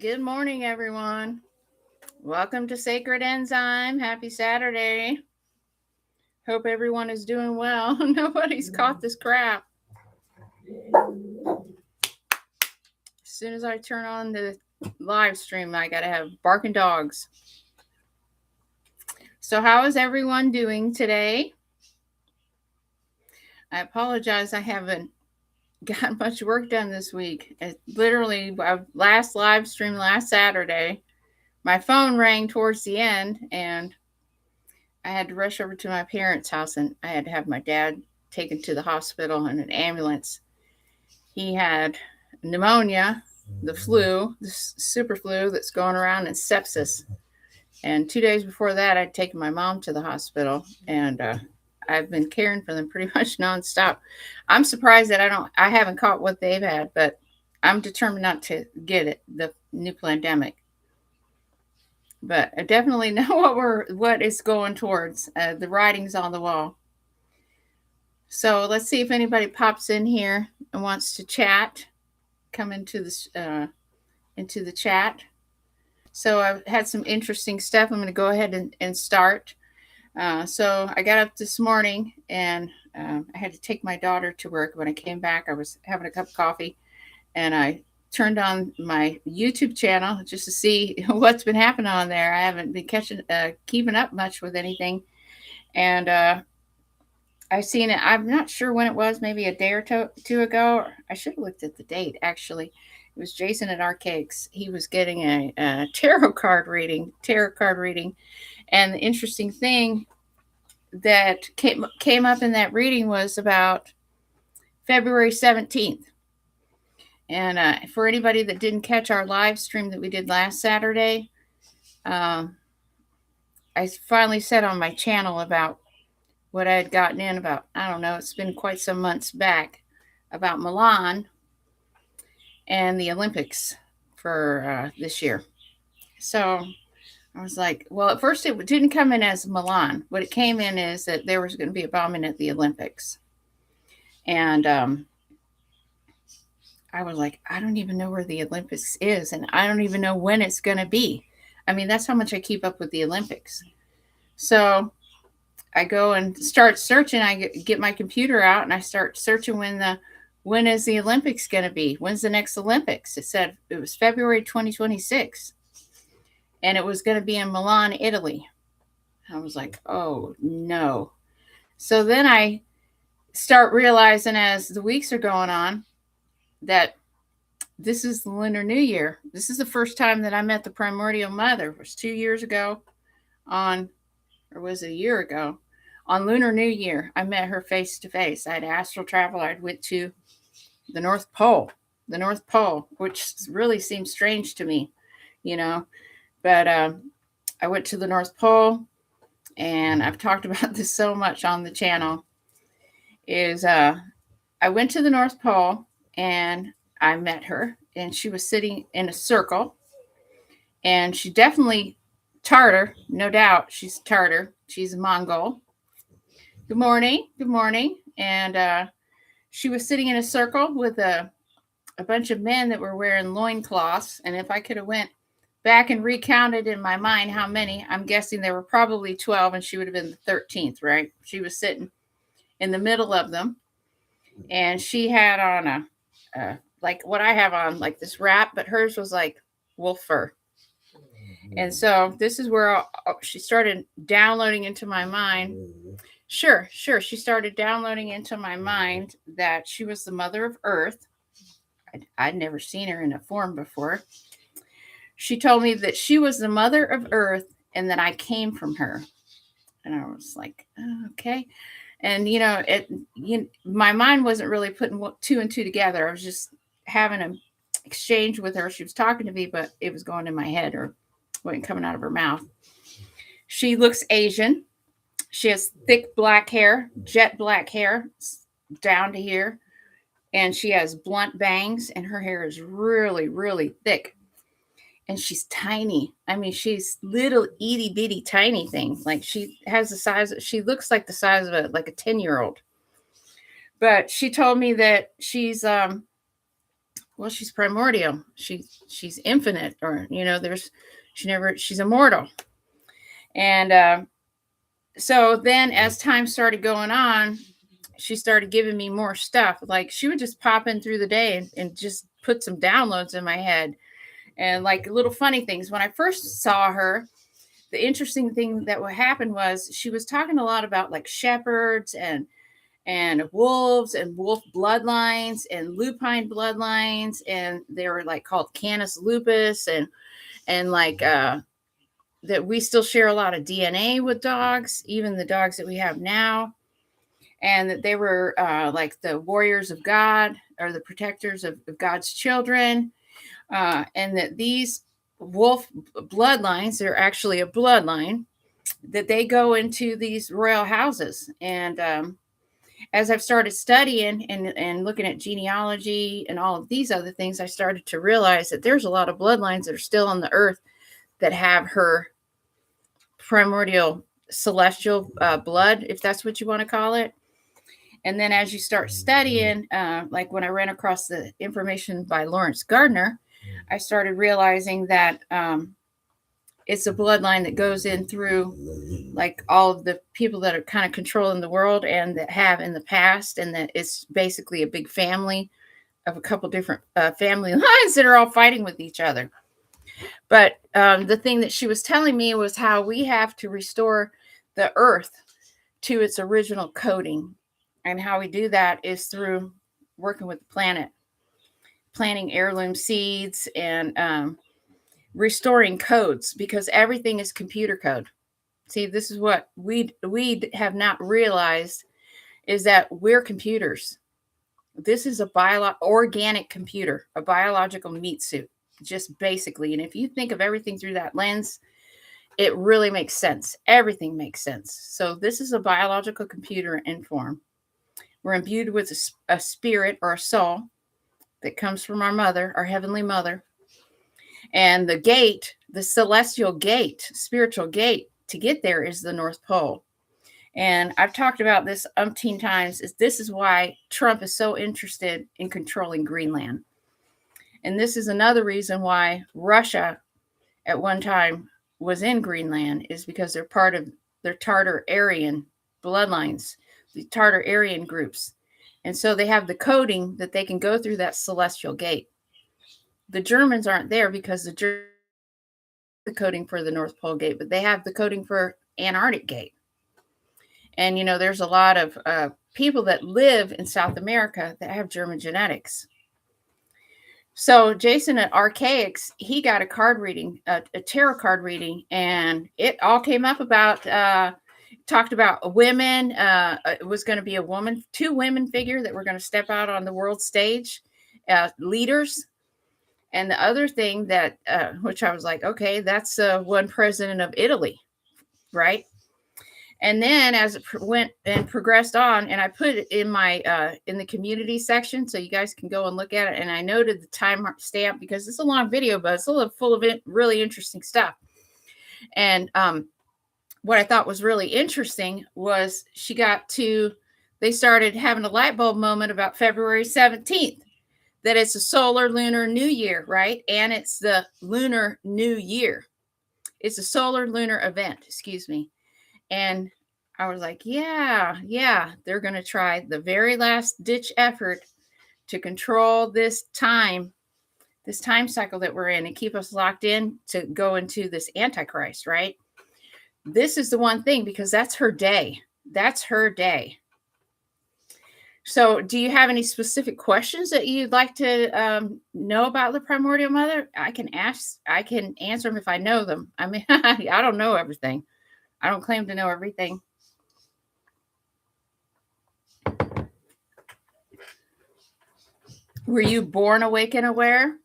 Good morning, everyone. Welcome to Sacred Enzyme. Happy Saturday. Hope everyone is doing well. Nobody's caught this crap. As soon as I turn on the live stream, I got to have barking dogs. So, how is everyone doing today? I apologize, I haven't got much work done this week. Literally, last live stream last Saturday, my phone rang towards the end, and I had to rush over to my parents' house, and I had to have my dad taken to the hospital in an ambulance. He had pneumonia, the flu, the super flu that's going around, and sepsis. And 2 days before that, I'd taken my mom to the hospital, and I've been caring for them pretty much nonstop. I'm surprised that I haven't caught what they've had, but I'm determined not to get it, the new pandemic. But I definitely know what it's going towards. The writing's on the wall. So let's see if anybody pops in here and wants to chat. Come into the chat. So I've had some interesting stuff. I'm going to go ahead and start. So I got up this morning and I had to take my daughter to work. When I came back, I was having a cup of coffee, and I turned on my YouTube channel just to see what's been happening on there. I haven't been keeping up much with anything, and I seen it. I'm not sure when it was, maybe a day or two ago. I should have looked at the date, actually. It was Jason at Archetype. He was getting a tarot card reading. And the interesting thing that came up in that reading was about February 17th. And for anybody that didn't catch our live stream that we did last Saturday, I finally said on my channel about what I had gotten in about, I don't know, it's been quite some months back, about Milan and the Olympics for this year. So I was like, well, at first it didn't come in as Milan. What it came in is that there was going to be a bombing at the Olympics. And I was like, I don't even know where the Olympics is, and I don't even know when it's going to be. I mean, that's how much I keep up with the Olympics. So I go and start searching. I get my computer out and I start searching when is the Olympics going to be? When's the next Olympics? It said it was February 2026, and it was going to be in Milan, Italy. I was like, oh no. So then I start realizing as the weeks are going on that this is the Lunar New Year. This is the first time that I met the Primordial Mother. It was 2 years ago or was it a year ago? On Lunar New Year, I met her face to face. I had astral travel. I went to the North Pole, which really seems strange to me, you know. But I went to the North Pole, and I've talked about this so much on the channel. I went to the North Pole, and I met her, and she was sitting in a circle, and she definitely Tartar, no doubt. She's Tartar. She's a Mongol. Good morning. And she was sitting in a circle with a bunch of men that were wearing loincloths. And if I could have went back and recounted in my mind how many, I'm guessing there were probably 12, and she would have been the 13th, right? She was sitting in the middle of them, and she had on a like what I have on, like this wrap, but hers was like wolf fur. And so this is where she started downloading into my mind. Sure. She started downloading into my mind that she was the mother of Earth. I'd never seen her in a form before. She told me that she was the mother of Earth and that I came from her. And I was like, oh, okay. And, my mind wasn't really putting 2 and 2 together. I was just having an exchange with her. She was talking to me, but it was going in my head or wasn't coming out of her mouth. She looks Asian. She has thick black hair, jet black hair down to here. And she has blunt bangs, and her hair is really, really thick. And she's tiny. I mean, she's little itty bitty tiny thing. Like she looks like the size of a 10-year-old. But she told me that she's Well, she's primordial. She's infinite, or she's immortal. And so then as time started going on, she started giving me more stuff. Like she would just pop in through the day and just put some downloads in my head, and like little funny things. When I first saw her, the interesting thing that would happen was she was talking a lot about like shepherds and wolves and wolf bloodlines and lupine bloodlines, and they were like called Canis lupus, and like that we still share a lot of DNA with dogs, even the dogs that we have now, and that they were like the warriors of God, or the protectors of God's children, and that these wolf bloodlines, they're actually a bloodline, that they go into these royal houses. And as I've started studying and looking at genealogy and all of these other things, I started to realize that there's a lot of bloodlines that are still on the earth that have her primordial celestial blood, if that's what you want to call it. And then as you start studying, like when I ran across the information by Lawrence Gardner, I started realizing that it's a bloodline that goes in through like all of the people that are kind of controlling the world and that have in the past, and that it's basically a big family of a couple different family lines that are all fighting with each other. But the thing that she was telling me was how we have to restore the earth to its original coding. And how we do that is through working with the planet, planting heirloom seeds, and restoring codes, because everything is computer code. See, this is what we have not realized, is that we're computers. This is a organic computer, a biological meat suit, just basically. And if you think of everything through that lens, it really makes sense. Everything makes sense. So this is a biological computer in form. We're imbued with a spirit or a soul that comes from our mother, our heavenly mother. And the gate, the celestial gate, spiritual gate to get there is the North Pole. And I've talked about this umpteen times. This is why Trump is so interested in controlling Greenland. And this is another reason why Russia at one time was in Greenland, is because they're part of their Tartar-Aryan bloodlines, the Tartar-Aryan groups. And so they have the coding that they can go through that celestial gate. The Germans aren't there because the coding for the North Pole gate, but they have the coding for Antarctic gate. And, there's a lot of people that live in South America that have German genetics. So Jason at Archetype, he got a card reading, a tarot card reading, and it all came up about talked about women. It was going to be two women figure that were going to step out on the world stage, leaders. And the other thing that, which I was like, okay, that's one president of Italy, right? And then as it went and progressed on, and I put it in my in the community section so you guys can go and look at it. And I noted the time stamp because it's a long video, but it's a little full of really interesting stuff. And what I thought was really interesting was they started having a light bulb moment about February 17th, that it's a solar lunar new year, right? And it's the lunar new year. It's a solar lunar event, excuse me. And I was like, yeah, they're going to try the very last ditch effort to control this time cycle that we're in and keep us locked in to go into this Antichrist, right? This is the one thing, because that's her day. That's her day. So do you have any specific questions that you'd like to know about the primordial mother? I can answer them if I know them. I mean, I don't know everything. I don't claim to know everything. Were you born awake and aware?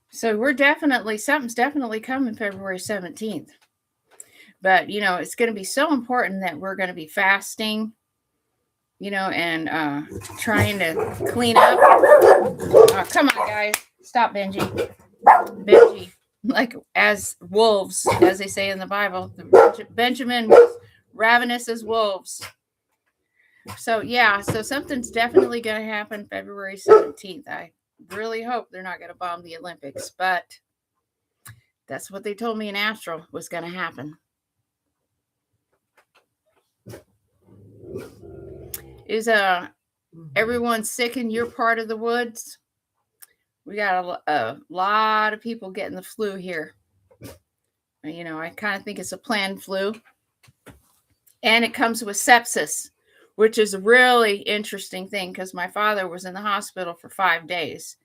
So something's definitely coming February 17th. But, it's going to be so important that we're going to be fasting, and trying to clean up. Come on, guys. Stop, Benji. Benji. Like as wolves, as they say in the Bible. Benjamin was ravenous as wolves. So yeah, so something's definitely going to happen February 17th. I really hope they're not going to bomb the Olympics, but that's what they told me in Astral was going to happen. Is everyone sick in your part of the woods? We got a lot of people getting the flu here. You know, I kind of think it's a planned flu. And it comes with sepsis, which is a really interesting thing because my father was in the hospital for 5 days.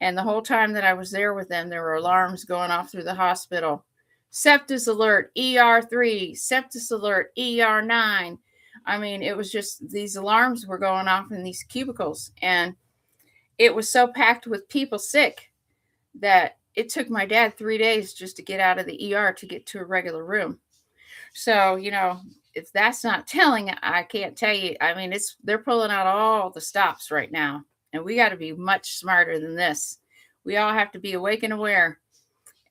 And the whole time that I was there with them, there were alarms going off through the hospital. Sepsis alert, ER3, sepsis alert, ER9. I mean, it was just these alarms were going off in these cubicles. And it was so packed with people sick that it took my dad 3 days just to get out of the ER to get to a regular room. So, you know, if that's not telling, I can't tell you. I mean, they're pulling out all the stops right now. And we got to be much smarter than this. We all have to be awake and aware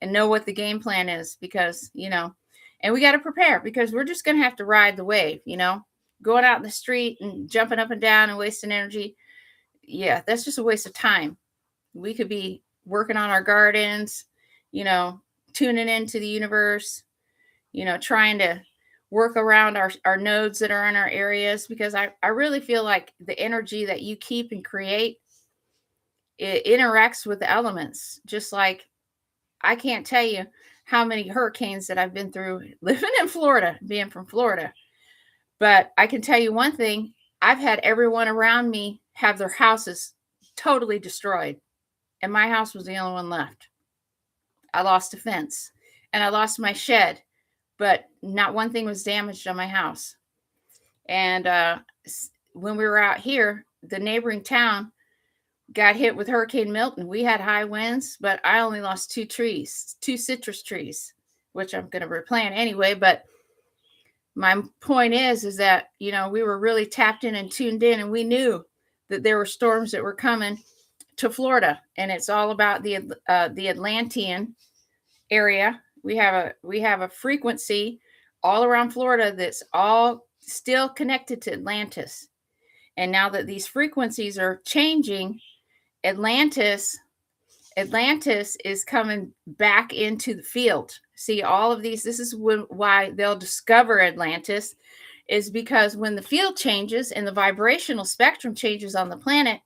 and know what the game plan is because, you know, and we got to prepare because we're just going to have to ride the wave, you know, going out in the street and jumping up and down and wasting energy. Yeah, that's just a waste of time. We could be working on our gardens, you know, tuning into the universe, you know, trying to work around our nodes that are in our areas, because I really feel like the energy that you keep and create, it interacts with the elements. Just like I can't tell you how many hurricanes that I've been through living in Florida, being from Florida. But I can tell you one thing, I've had everyone around me have their houses totally destroyed. And my house was the only one left. I lost a fence and I lost my shed, but not one thing was damaged on my house. And when we were out here, the neighboring town got hit with Hurricane Milton. We had high winds, but I only lost 2 trees, 2 citrus trees, which I'm going to replant anyway. But my point is that, you know, we were really tapped in and tuned in, and we knew that there were storms that were coming to Florida, and it's all about the Atlantean area. We have a frequency all around Florida that's all still connected to Atlantis. And now that these frequencies are changing, Atlantis is coming back into the field. See, all of these, this is why they'll discover Atlantis, is because when the field changes and the vibrational spectrum changes on the planet,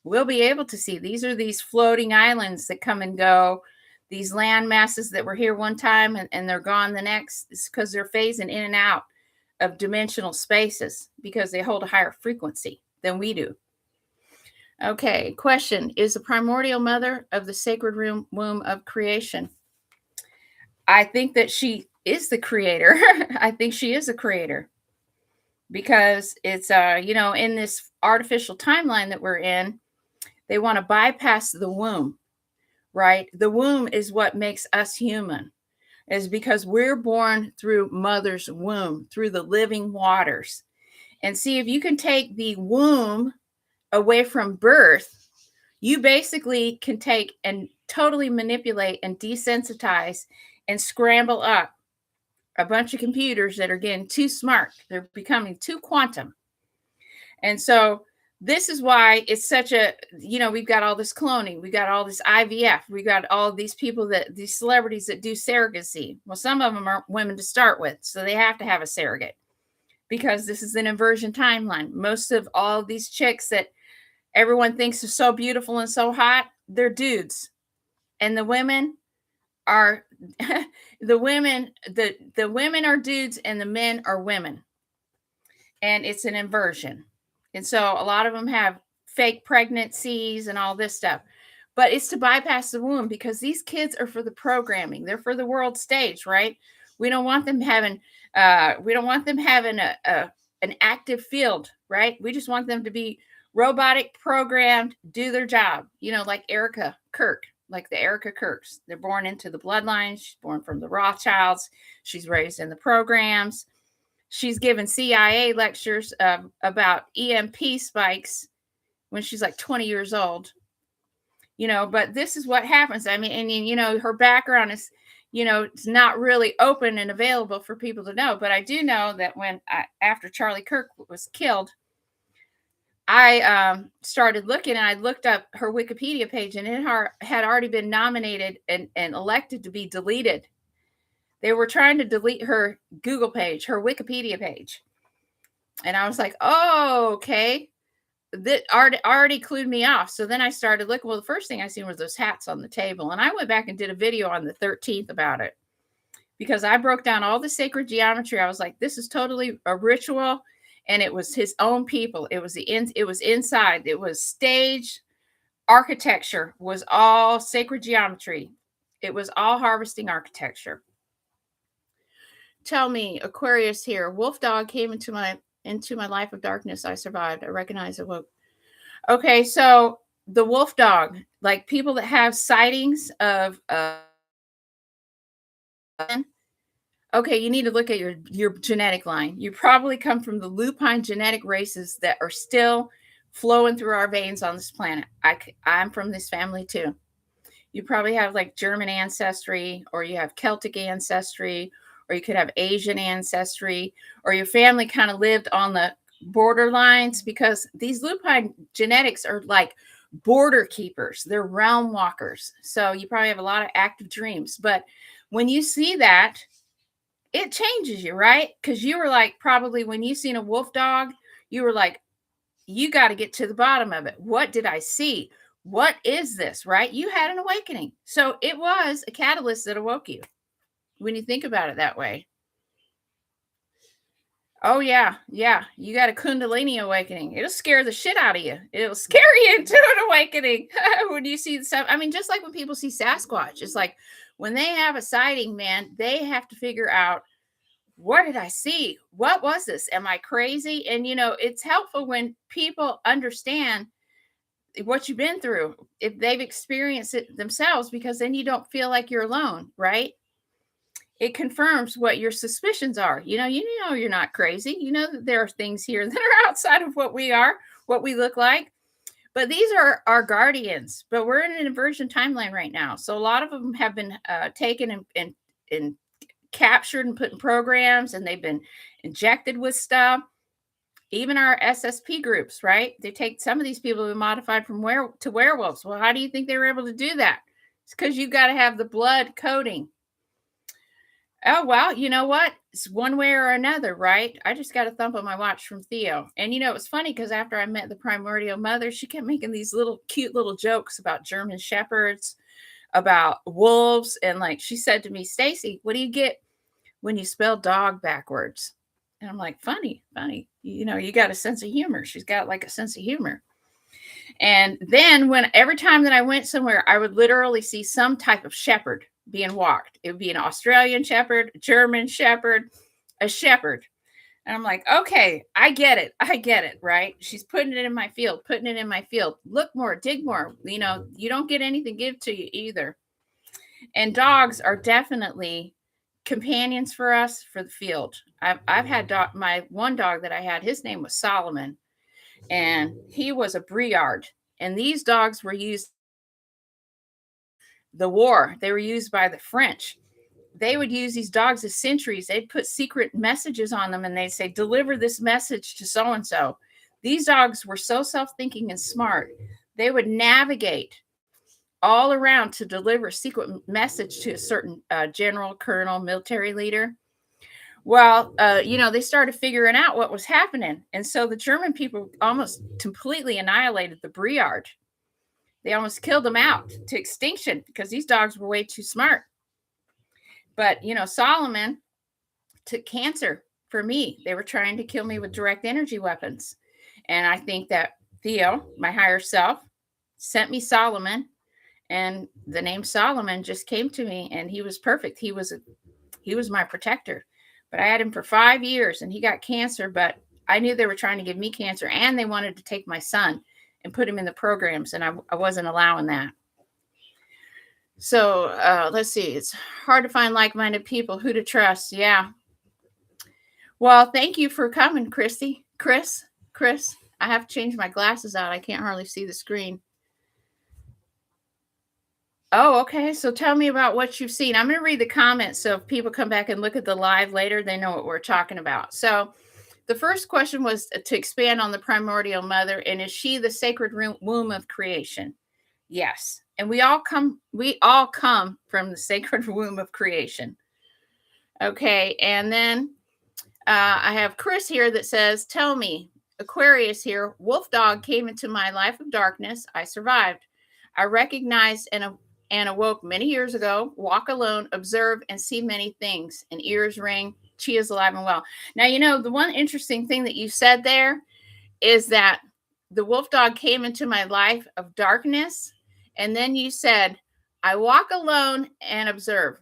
we'll be able to see. These are these floating islands that come and go, these land masses that were here one time and they're gone the next. It's because they're phasing in and out of dimensional spaces because they hold a higher frequency than we do. Okay, question. Is the primordial mother of the sacred womb of creation? I think that she is the creator. I think she is a creator because it's, you know, in this artificial timeline that we're in, they want to bypass the womb, right? The womb is what makes us human, is because we're born through mother's womb, through the living waters. And see, if you can take the womb away from birth, you basically can take and totally manipulate and desensitize and scramble up a bunch of computers that are getting too smart. They're becoming too quantum. And so this is why it's such a, you know, we've got all this cloning, we got all this IVF, we got all these people these celebrities that do surrogacy. Well, some of them are women to start with, so they have to have a surrogate because this is an inversion timeline. Most of all these chicks that everyone thinks are so beautiful and so hot, they're dudes. And the women are the women are dudes and the men are women. And it's an inversion. And so a lot of them have fake pregnancies and all this stuff. But it's to bypass the womb because these kids are for the programming. They're for the world stage, right? We don't want them having an active field, right? We just want them to be robotic, programmed, do their job. You know, like Erica Kirk, like the Erica Kirks. They're born into the bloodline. She's born from the Rothschilds. She's raised in the programs. She's given CIA lectures about EMP spikes when she's like 20 years old. You know, but this is what happens. I mean, and you know, her background is, it's not really open and available for people to know. But I do know that after Charlie Kirk was killed, I started looking, and I looked up her Wikipedia page, and it had already been nominated and elected to be deleted. They were trying to delete her Google page, her Wikipedia page. And I was like, oh, okay. That already clued me off. So then I started looking. Well, the first thing I seen was those hats on the table. And I went back and did a video on the 13th about it, because I broke down all the sacred geometry. I was like, this is totally a ritual. And it was his own people. It was inside. It was stage architecture, was all sacred geometry. It was all harvesting architecture. Tell me, Aquarius here. Wolf dog came into my life of darkness. I survived. I recognize it. Okay, so the wolf dog, like people that have sightings of okay, you need to look at your genetic line. You probably come from the lupine genetic races that are still flowing through our veins on this planet. I'm from this family too. You probably have like German ancestry, or you have Celtic ancestry, or you could have Asian ancestry, or your family kind of lived on the borderlines, because these lupine genetics are like border keepers. They're realm walkers. So you probably have a lot of active dreams. But when you see that, it changes you, right? Because you were like, probably when you seen a wolf dog, you were like, you got to get to the bottom of it. What did I see? What is this, right? You had an awakening. So it was a catalyst that awoke you when you think about it that way. Oh, yeah. Yeah. You got a Kundalini awakening. It'll scare the shit out of you. It'll scare you into an awakening when you see stuff. I mean, just like when people see Sasquatch, it's like when they have a sighting, man, they have to figure out, what did I see? What was this? Am I crazy? And, it's helpful when people understand what you've been through, if they've experienced it themselves, because then you don't feel like you're alone, right? It confirms what your suspicions are. You're not crazy. You know that there are things here that are outside of what we are, what we look like. But these are our guardians. But we're in an inversion timeline right now. So a lot of them have been taken and captured and put in programs, and they've been injected with stuff. Even our SSP groups, right? They take some of these people who are modified from to werewolves. Well, how do you think they were able to do that? It's because you got to have the blood coding. Oh, well, you know what? It's one way or another, right? I just got a thump on my watch from Theo. And, it was funny because after I met the primordial mother, she kept making these cute little jokes about German shepherds, about wolves. And like she said to me, Stacy, what do you get when you spell dog backwards? And I'm like, funny. You got a sense of humor. She's got like a sense of humor. And then every time that I went somewhere, I would literally see some type of shepherd being walked. It would be an Australian shepherd, a German shepherd, a shepherd. And I'm like, okay, I get it, right? She's putting it in my field. Look more, dig more. You don't get anything give to you either. And dogs are definitely companions for us for the field. I've had my one dog that I had, his name was Solomon, and he was a Briard. And these dogs were used the war. They were used by the French. They would use these dogs as sentries. They'd put secret messages on them, and they'd say, deliver this message to so-and-so. These dogs were so self-thinking and smart. They would navigate all around to deliver a secret message to a certain general, colonel, military leader. Well, they started figuring out what was happening. And so the German people almost completely annihilated the Briard. They almost killed them out to extinction because these dogs were way too smart. But, Solomon took cancer for me. They were trying to kill me with direct energy weapons. And I think that Theo, my higher self, sent me Solomon. And the name Solomon just came to me, and he was perfect. He was my protector. But I had him for 5 years, and he got cancer. But I knew they were trying to give me cancer, and they wanted to take my son and put him in the programs, and I wasn't allowing that. So let's see. It's hard to find like-minded people. Who to trust? Yeah. Well, thank you for coming, Christy. Chris. I have to change my glasses out. I can't hardly see the screen. Oh, okay. So tell me about what you've seen. I'm going to read the comments so if people come back and look at the live later, they know what we're talking about. So the first question was to expand on the primordial mother, and is she the sacred womb of creation? Yes. And we all come from the sacred womb of creation. Okay. And then I have Chris here that says, tell me, Aquarius here, wolf dog came into my life of darkness. I survived. I recognized and awoke many years ago, walk alone, observe, and see many things. And ears ring. She is alive and well. Now, the one interesting thing that you said there is that the wolf dog came into my life of darkness. And then you said, I walk alone and observe,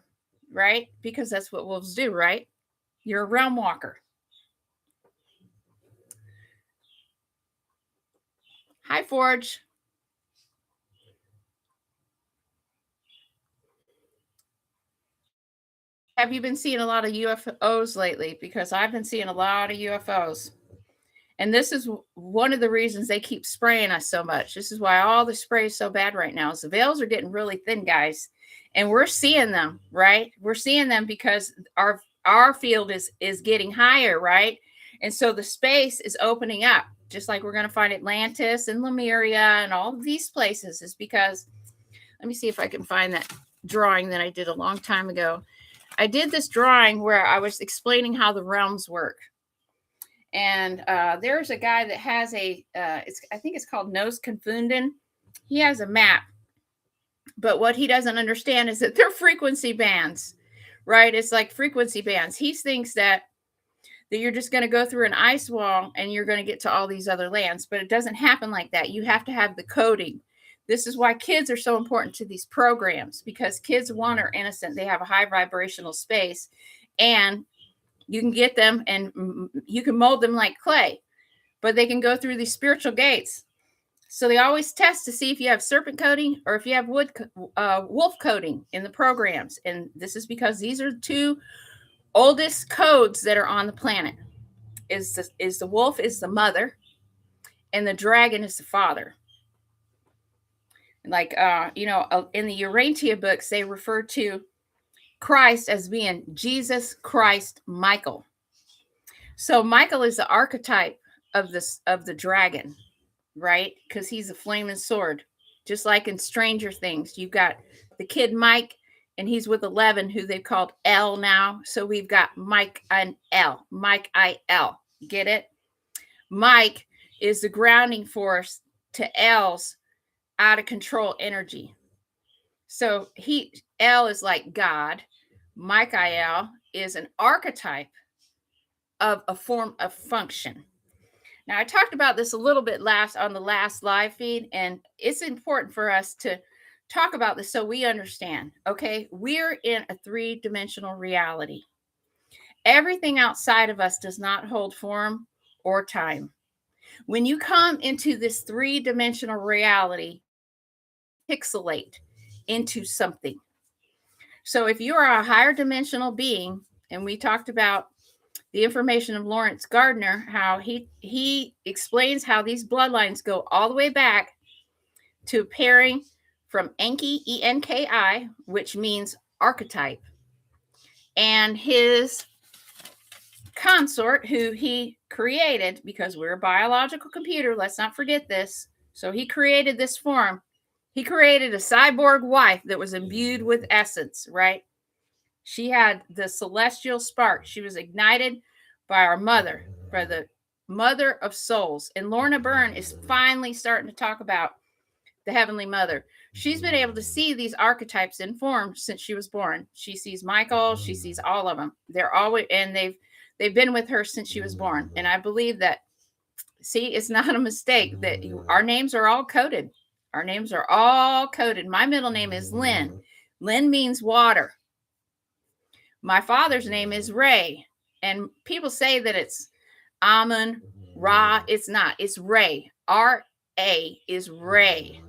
right? Because that's what wolves do, right? You're a realm walker. Hi, Forge. Have you been seeing a lot of UFOs lately? Because I've been seeing a lot of UFOs. And this is one of the reasons they keep spraying us so much. This is why all the spray is so bad right now. Is the veils are getting really thin, guys. And we're seeing them, right? We're seeing them because our field is getting higher, right? And so the space is opening up, just like we're going to find Atlantis and Lemuria and all of these places. Is because, let me see if I can find that drawing that I did a long time ago. I did this drawing where I was explaining how the realms work. And there's a guy that has I think it's called Nose Confunden. He has a map. But what he doesn't understand is that they're frequency bands, right? It's like frequency bands. He thinks that you're just going to go through an ice wall and you're going to get to all these other lands. But it doesn't happen like that. You have to have the coding. This is why kids are so important to these programs, because kids, one, are innocent. They have a high vibrational space, and you can get them and you can mold them like clay, but they can go through these spiritual gates. So they always test to see if you have serpent coding or if you have wolf coding in the programs. And this is because these are the two oldest codes that are on the planet. Is the wolf is the mother, and the dragon is the father. Like, in the Urantia books, they refer to Christ as being Jesus Christ Michael. So Michael is the archetype of the dragon, right? Because he's a flaming sword. Just like in Stranger Things, you've got the kid Mike, and he's with 11, who they've called L now. So we've got Mike and L. Mike I-L. Get it? Mike is the grounding force to L's out of control energy. So L is like God. Mike I-L is an archetype of a form of function. Now, I talked about this a little bit on the last live feed, and it's important for us to talk about this so we understand. Okay, we're in a 3-dimensional reality. Everything outside of us does not hold form or time. When you come into this 3-dimensional reality, pixelate into something. So if you are a higher dimensional being, and we talked about the information of Lawrence Gardner, how he explains how these bloodlines go all the way back to pairing from Enki, E-N-K-I, which means archetype, and his consort, who he created, because we're a biological computer, let's not forget this. So he created this form. He created a cyborg wife that was imbued with essence, right? She had the celestial spark. She was ignited by our mother, by the mother of souls. And Lorna Byrne is finally starting to talk about the Heavenly Mother. She's been able to see these archetypes in form since she was born. She sees Michael. She sees all of them. They're always, and they've been with her since she was born. And I believe that, see, it's not a mistake that our names are all coded. Our names are all coded. My middle name is Lynn. Lynn means water. My father's name is Ray. And people say that it's Amun, Ra. It's not. It's Ray. R-A is Ray.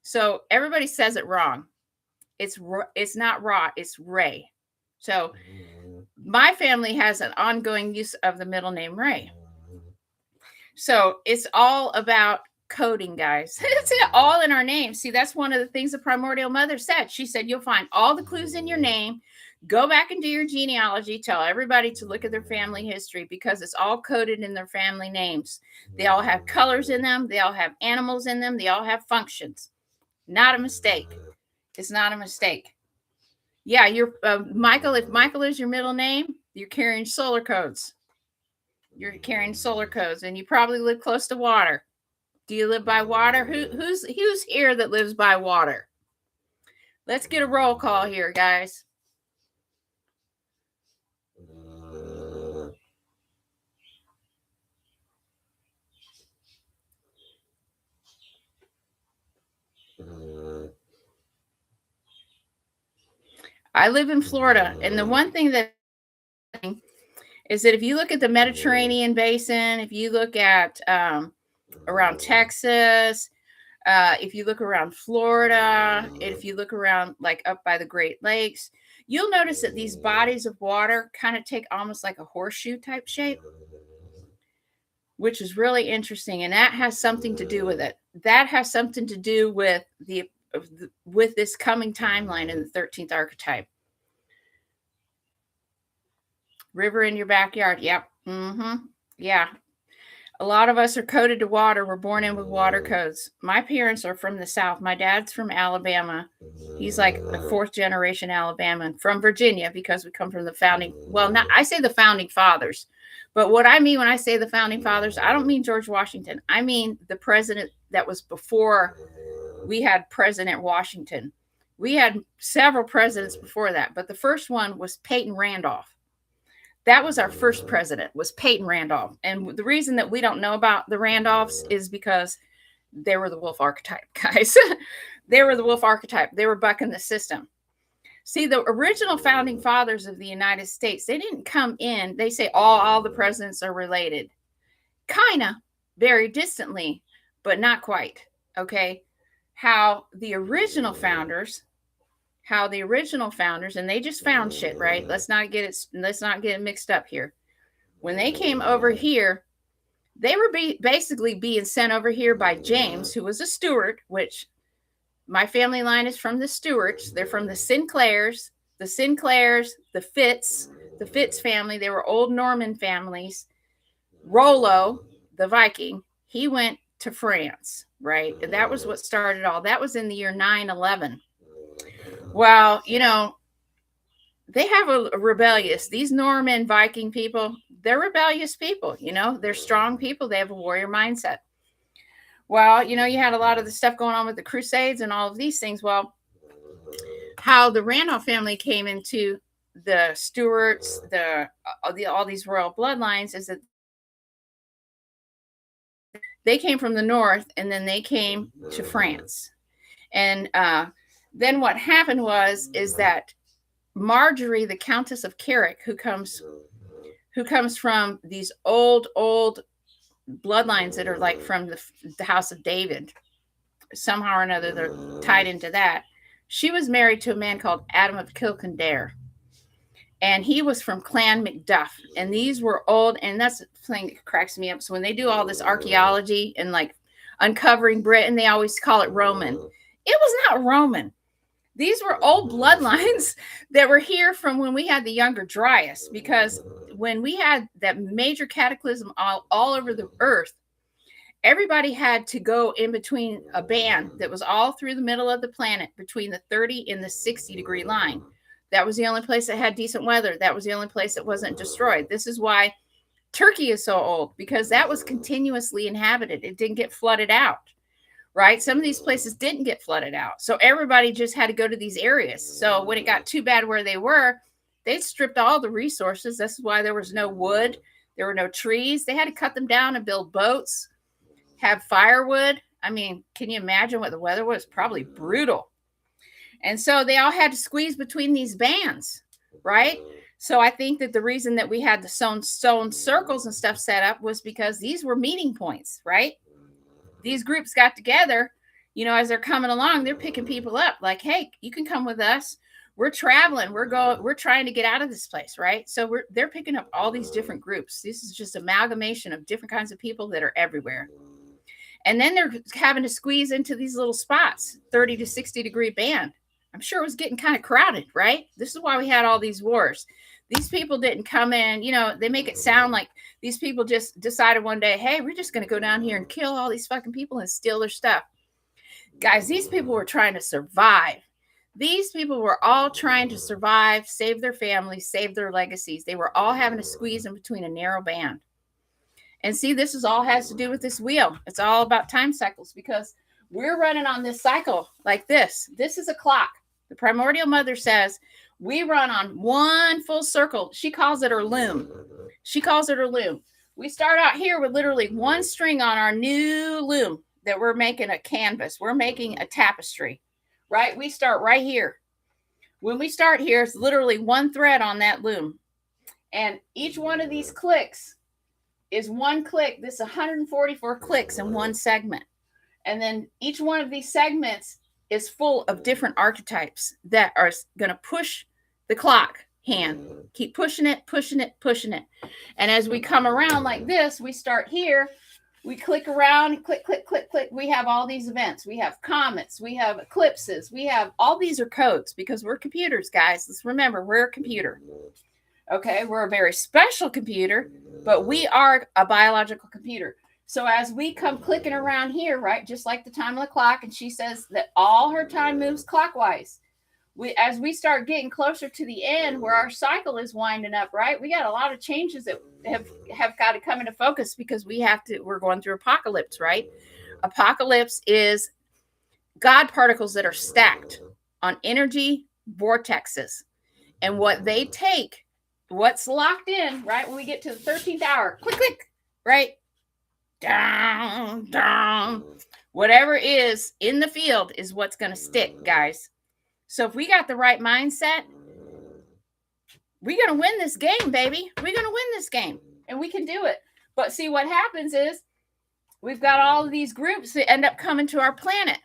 So everybody says it wrong. It's not Ra. It's Ray. So my family has an ongoing use of the middle name Ray. So it's all about coding, guys. It's all in our name. See, that's one of the things the primordial mother said. She said, you'll find all the clues in your name. Go back and do your genealogy. Tell everybody to look at their family history because it's all coded in their family names. They all have colors in them. They all have animals in them. They all have functions. Not a mistake. It's not a mistake. Yeah, you're Michael. If Michael is your middle name, you're carrying solar codes. You're carrying solar codes, and you probably live close to water. Do you live by water? Who's here that lives by water? Let's get a roll call here, guys. I live in Florida, and the one thing that is that if you look at the Mediterranean basin, if you look at around Texas, if you look around Florida, if you look around like up by the Great Lakes, you'll notice that these bodies of water kind of take almost like a horseshoe type shape, which is really interesting. And that has something to do with it. That has something to do with with this coming timeline in the 13th archetype. River in your backyard. Yep. Yeah. A lot of us are coded to water. We're born in with water codes. My parents are from the South. My dad's from Alabama. He's like a fourth generation Alabama from Virginia because we come from the founding. Well, not I say the founding fathers, but what I mean when I say the founding fathers, I don't mean George Washington. I mean the president that was before we had President Washington. We had several presidents before that, but the first one was Peyton Randolph. That was our first president, was Peyton Randolph. And the reason that we don't know about the Randolphs is because they were the wolf archetype, guys. They were the wolf archetype. They were bucking the system. See, the original founding fathers of the United States, they didn't come in. They say all the presidents are related. Kind of, very distantly, but not quite. Okay. How the original founders, and they just found shit, right? Let's not get it mixed up here. When they came over here, they were basically being sent over here by James, who was a Stewart, which my family line is from the Stewarts. They're from the Sinclairs, the Fitz family. They were old Norman families. Rollo, the Viking, he went to France, right? And that was what started all. That was in the year 911. Well, they have a rebellious, these Norman Viking people, they're rebellious people, they're strong people. They have a warrior mindset. Well, you had a lot of the stuff going on with the Crusades and all of these things. Well, how the Randolph family came into the Stuarts, all these royal bloodlines is that they came from the north and then they came to France. And then what happened is that Marjorie, the Countess of Carrick, who comes from these old bloodlines that are like from the House of David, somehow or another they're tied into that. She was married to a man called Adam of Kilkindare, and he was from Clan Macduff. And these were old, and that's the thing that cracks me up. So when they do all this archaeology and like uncovering Britain, they always call it Roman. It was not Roman. These were old bloodlines that were here from when we had the Younger Dryas, because when we had that major cataclysm all over the earth, everybody had to go in between a band that was all through the middle of the planet between the 30 and the 60 degree line. That was the only place that had decent weather. That was the only place that wasn't destroyed. This is why Turkey is so old, because that was continuously inhabited. It didn't get flooded out. Right? Some of these places didn't get flooded out. So everybody just had to go to these areas. So when it got too bad where they were, they stripped all the resources. That's why there was no wood. There were no trees. They had to cut them down and build boats, have firewood. I mean, can you imagine what the weather was? Probably brutal. And so they all had to squeeze between these bands, right? So I think that the reason that we had the stone circles and stuff set up was because these were meeting points, right? These groups got together, as they're coming along, they're picking people up like, hey, you can come with us. We're traveling. We're trying to get out of this place, right? So they're picking up all these different groups. This is just amalgamation of different kinds of people that are everywhere. And then they're having to squeeze into these little spots, 30 to 60 degree band. I'm sure it was getting kind of crowded, right? This is why we had all these wars. These people didn't come in, they make it sound like these people just decided one day, hey, we're just going to go down here and kill all these fucking people and steal their stuff. Guys, these people were trying to survive. These people were all trying to survive, save their families, save their legacies. They were all having to squeeze in between a narrow band. And see, this is all has to do with this wheel. It's all about time cycles because we're running on this cycle like this. This is a clock. The primordial mother says we run on one full circle. She calls it her loom. We start out here with literally one string on our new loom that we're making a canvas. We're making a tapestry, right? We start right here. When we start here, it's literally one thread on that loom. And each one of these clicks is one click. This is 144 clicks in one segment. And then each one of these segments is full of different archetypes that are going to push the clock hand. Keep pushing it. And as we come around like this, we start here. We click around, click. We have all these events. We have comets. We have eclipses. We have all these are codes because we're computers, guys. Let's remember, we're a computer. Okay, we're a very special computer, but we are a biological computer. So as we come clicking around here, right, just like the time of the clock, and she says that all her time moves clockwise. As we start getting closer to the end where our cycle is winding up, right, we got a lot of changes that have got to come into focus because we're going through apocalypse, right? Apocalypse is God particles that are stacked on energy vortexes. And what they take, what's locked in, right, when we get to the 13th hour, click, right? Down. Whatever is in the field is what's going to stick, guys. So if we got the right mindset, we're going to win this game, baby. We're going to win this game, and we can do it. But see, what happens is we've got all of these groups that end up coming to our planet.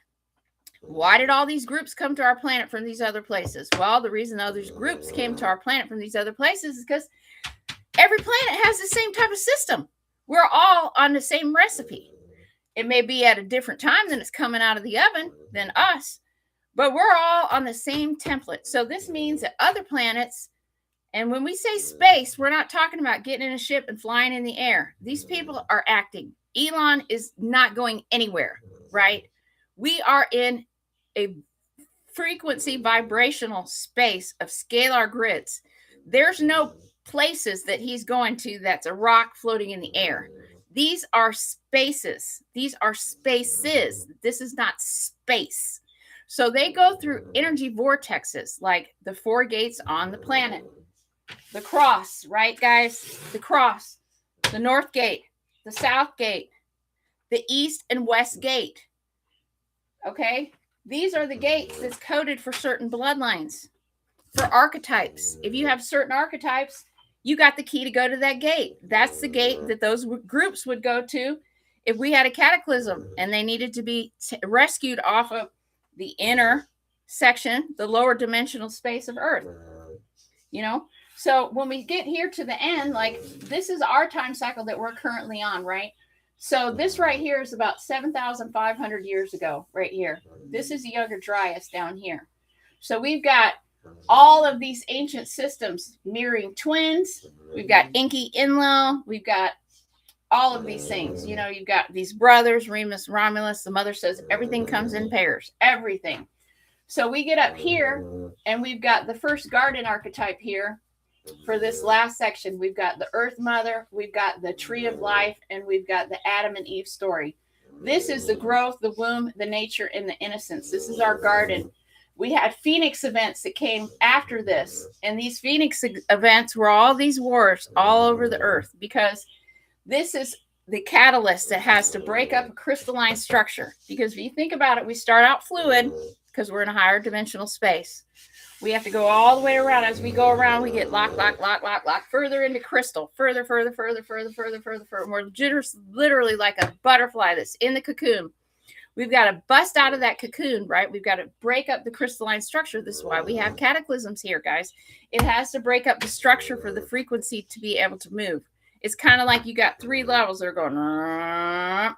Why did all these groups come to our planet from these other places? Well, the reason all these groups came to our planet from these other places is because every planet has the same type of system. We're all on the same recipe. It may be at a different time than it's coming out of the oven than us, but we're all on the same template. So this means that other planets, and when we say space, we're not talking about getting in a ship and flying in the air. These people are acting. Elon is not going anywhere, right? We are in a frequency vibrational space of scalar grids. There's no places that he's going to that's a rock floating in the air. These are spaces. These are spaces. This is not space. So they go through energy vortexes like the 4 gates on the planet. The cross, right, guys? The cross, the north gate, the south gate, the east and west gate. Okay? These are the gates that's coded for certain bloodlines, for archetypes. If you have certain archetypes, you got the key to go to that gate. That's the gate that those groups would go to if we had a cataclysm and they needed to be rescued off of the inner section, the lower dimensional space of Earth. So when we get here to the end, like this is our time cycle that we're currently on, right? So this right here is about 7,500 years ago, right here. This is the Younger Dryas down here. So we've got all of these ancient systems mirroring twins. We've got Enki Enlil. We've got all of these things. You've got these brothers, Remus, Romulus. The mother says everything comes in pairs. Everything. So we get up here, and we've got the first garden archetype here for this last section. We've got the Earth Mother. We've got the Tree of Life, and we've got the Adam and Eve story. This is the growth, the womb, the nature, and the innocence. This is our garden. We had Phoenix events that came after this. And these Phoenix events were all these wars all over the earth because this is the catalyst that has to break up a crystalline structure. Because if you think about it, we start out fluid because we're in a higher dimensional space. We have to go all the way around. As we go around, we get lock, further into crystal, further. We're just literally like a butterfly that's in the cocoon. We've got to bust out of that cocoon, right? We've got to break up the crystalline structure. This is why we have cataclysms here, guys. It has to break up the structure for the frequency to be able to move. It's kind of like you got 3 levels that are going,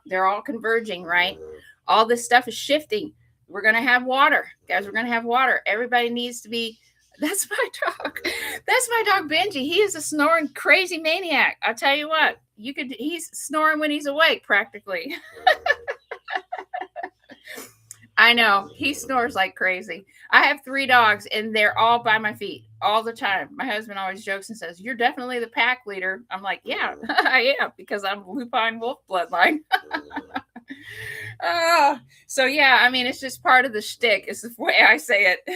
they're all converging, right? All this stuff is shifting. We're going to have water. Guys, we're going to have water. Everybody needs to be. That's my dog. That's my dog, Benji. He is a snoring crazy maniac. I'll tell you what, he's snoring when he's awake practically. I know. He snores like crazy. I have 3 dogs, and they're all by my feet all the time. My husband always jokes and says, "You're definitely the pack leader." I'm like, yeah, I am, because I'm lupine wolf bloodline. So, yeah, I mean, it's just part of the shtick. It's the way I say it.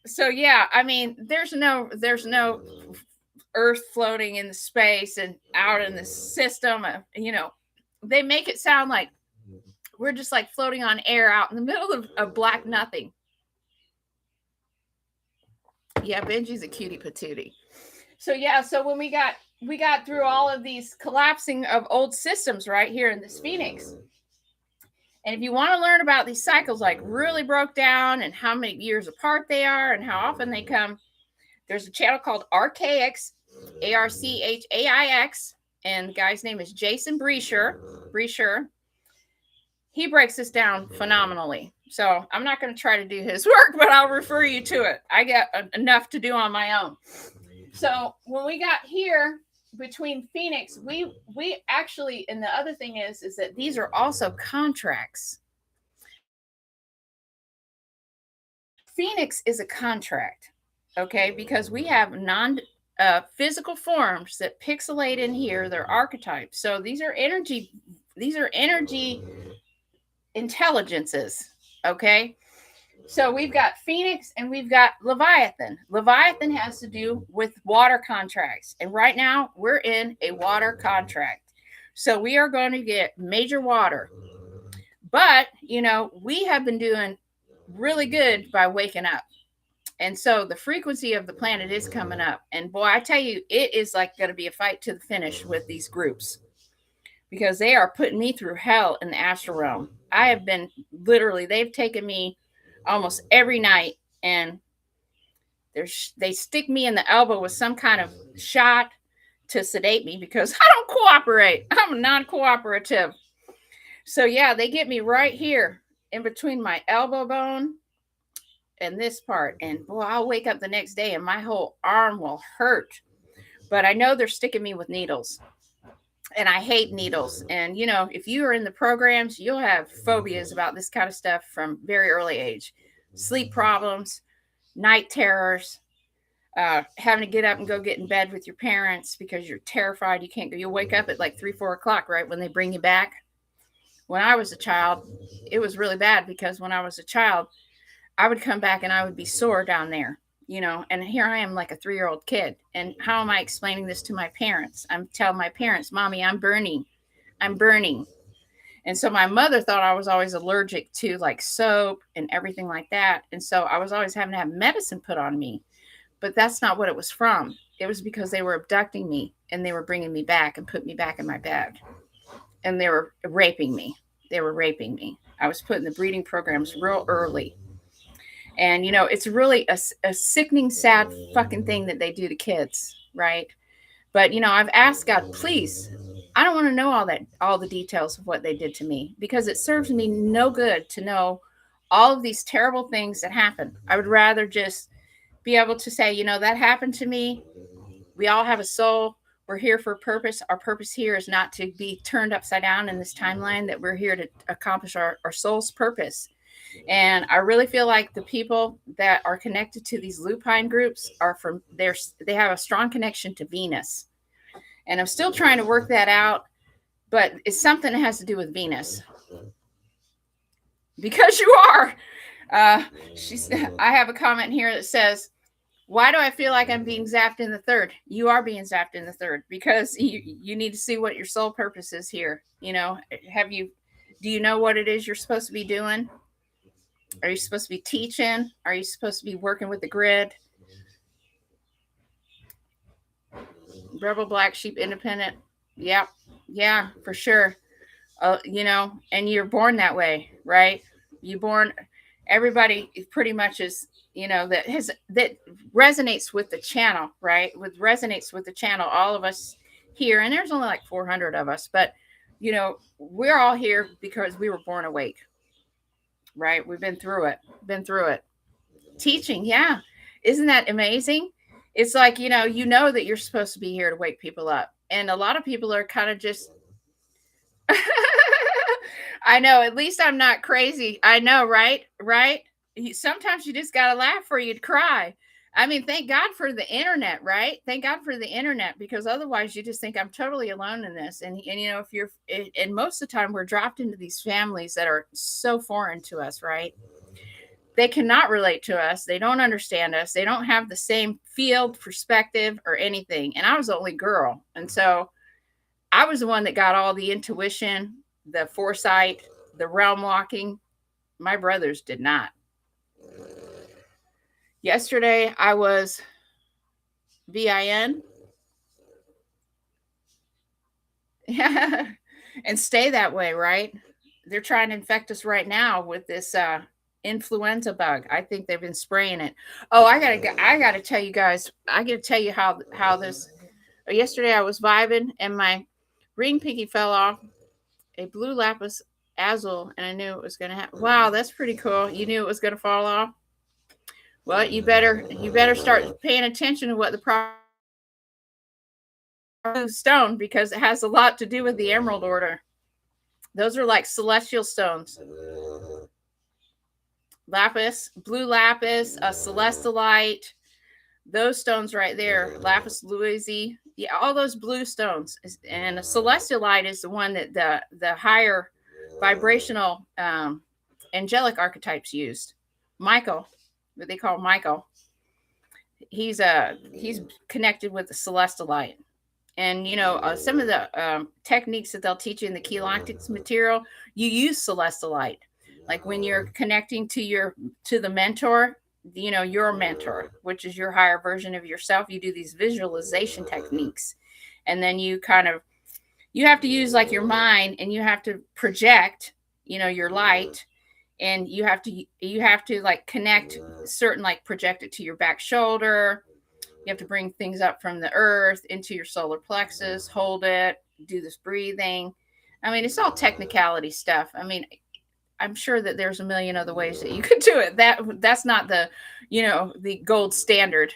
So, yeah, I mean, there's no Earth floating in the space and out in the system. They make it sound like we're just like floating on air out in the middle of black nothing. Yeah, Benji's a cutie patootie. So yeah, so when we got through all of these collapsing of old systems right here in this Phoenix. And if you want to learn about these cycles, like really broke down and how many years apart they are and how often they come, there's a channel called Archaix, Archaix, and the guy's name is Jason Breesher. He breaks this down phenomenally. So I'm not going to try to do his work, but I'll refer you to it. I got enough to do on my own. So when we got here between Phoenix, we actually, and the other thing is that these are also contracts. Phoenix is a contract, okay? Because we have physical forms that pixelate in here. They're archetypes. So these are energy intelligences, okay? So we've got Phoenix and we've got Leviathan. Leviathan has to do with water contracts. And right now we're in a water contract. So we are going to get major water. But, we have been doing really good by waking up. And so the frequency of the planet is coming up. And boy, I tell you, it is like going to be a fight to the finish with these groups, because they are putting me through hell in the astral realm. I have been they've taken me almost every night, and they stick me in the elbow with some kind of shot to sedate me because I don't cooperate. I'm non-cooperative. So yeah, they get me right here in between my elbow bone and this part. And boy, I'll wake up the next day and my whole arm will hurt. But I know they're sticking me with needles. And I hate needles. And, if you are in the programs, you'll have phobias about this kind of stuff from very early age. Sleep problems, night terrors, having to get up and go get in bed with your parents because you're terrified you can't go. You'll wake up at like 3, 4 o'clock, right, when they bring you back. When I was a child, it was really bad, because when I was a child, I would come back and I would be sore down there. And here I am like a 3-year-old kid. And how am I explaining this to my parents? I'm telling my parents, "Mommy, I'm burning. And so my mother thought I was always allergic to like soap and everything like that. And so I was always having to have medicine put on me. But that's not what it was from. It was because they were abducting me and they were bringing me back and put me back in my bed. And they were raping me. I was put in the breeding programs real early. And, it's really a sickening, sad fucking thing that they do to kids, right? But, I've asked God, please, I don't want to know all the details of what they did to me, because it serves me no good to know all of these terrible things that happen. I would rather just be able to say, that happened to me. We all have a soul. We're here for a purpose. Our purpose here is not to be turned upside down in this timeline, that we're here to accomplish our soul's purpose. And I really feel like the people that are connected to these lupine groups they have a strong connection to Venus. And I'm still trying to work that out, but it's something that has to do with Venus. Because you are. I have a comment here that says, "Why do I feel like I'm being zapped in the third?" You are being zapped in the third, because you need to see what your soul purpose is here. Do you know what it is you're supposed to be doing? Are you supposed to be teaching? Are you supposed to be working with the grid? Rebel, black sheep, independent. Yeah, for sure. And you're born that way, right? Everybody pretty much is that resonates with the channel, right? With resonates with the channel, all of us here, and there's only like 400 of us, but we're all here because we were born awake, right? We've been through it. Teaching, yeah. Isn't that amazing? It's like, that you're supposed to be here to wake people up. And a lot of people are kind of just I know, at least I'm not crazy. I know, right? Right? Sometimes you just got to laugh or you'd cry. I mean, thank God for the internet, right? Thank God for the internet, because otherwise you just think I'm totally alone in this. And if you're, and most of the time we're dropped into these families that are so foreign to us, right? They cannot relate to us. They don't understand us. They don't have the same field perspective or anything. And I was the only girl. And so I was the one that got all the intuition, the foresight, the realm walking. My brothers did not. Yesterday, I was VIN. And stay that way, right? They're trying to infect us right now with this influenza bug. I think they've been spraying it. Oh, I gotta tell you guys. I gotta tell you how this. Yesterday, I was vibing and my ring pinky fell off. A blue lapis azul, and I knew it was going to happen. Wow, that's pretty cool. You knew it was going to fall off. Well, you better start paying attention to what the stone, because it has a lot to do with the emerald order. Those are like celestial stones. Lapis, blue lapis, a celestolite. Those stones right there, lapis lazuli. Yeah, all those blue stones. And a celestolite is the one that the higher vibrational angelic archetypes used. Michael, what they call Michael, he's connected with the celestolite. And some of the techniques that they'll teach you in the Keylactics material, you use celestolite. Like when you're connecting to the mentor, your mentor, which is your higher version of yourself, you do these visualization techniques. And then you have to use like your mind, and you have to project, your light, and you have to like connect certain, like project it to your back shoulder. You have to bring things up from the earth into your solar plexus, hold it, do this breathing. I mean, it's all technicality stuff. I mean, I'm sure that there's a million other ways that you could do it. That's not the gold standard,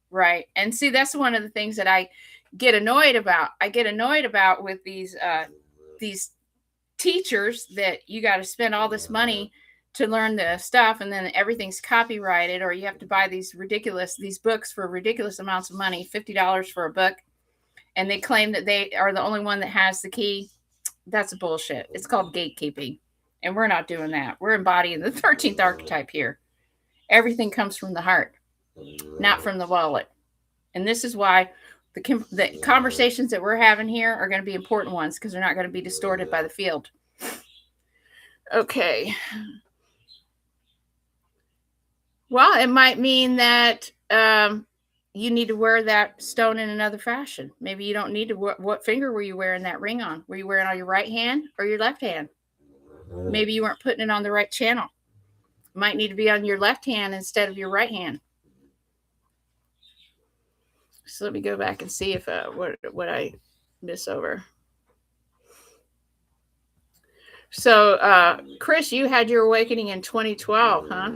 right? And see, that's one of the things that I get annoyed about. I get annoyed about with these teachers, that you got to spend all this money to learn the stuff, and then everything's copyrighted, or you have to buy these books for ridiculous amounts of money, $50 for a book, and they claim that they are the only one that has the key. That's bullshit. It's called gatekeeping. And we're not doing that. We're embodying the 13th archetype here. Everything comes from the heart, not from the wallet. And this is why the conversations that we're having here are going to be important ones, because they're not going to be distorted by the field. Okay. Well, it might mean that you need to wear that stone in another fashion. Maybe you don't need to. What finger were you wearing that ring on? Were you wearing it on your right hand or your left hand? Maybe you weren't putting it on the right channel. It might need to be on your left hand instead of your right hand. So let me go back and see if what I miss over. So, Chris, you had your awakening in 2012, huh?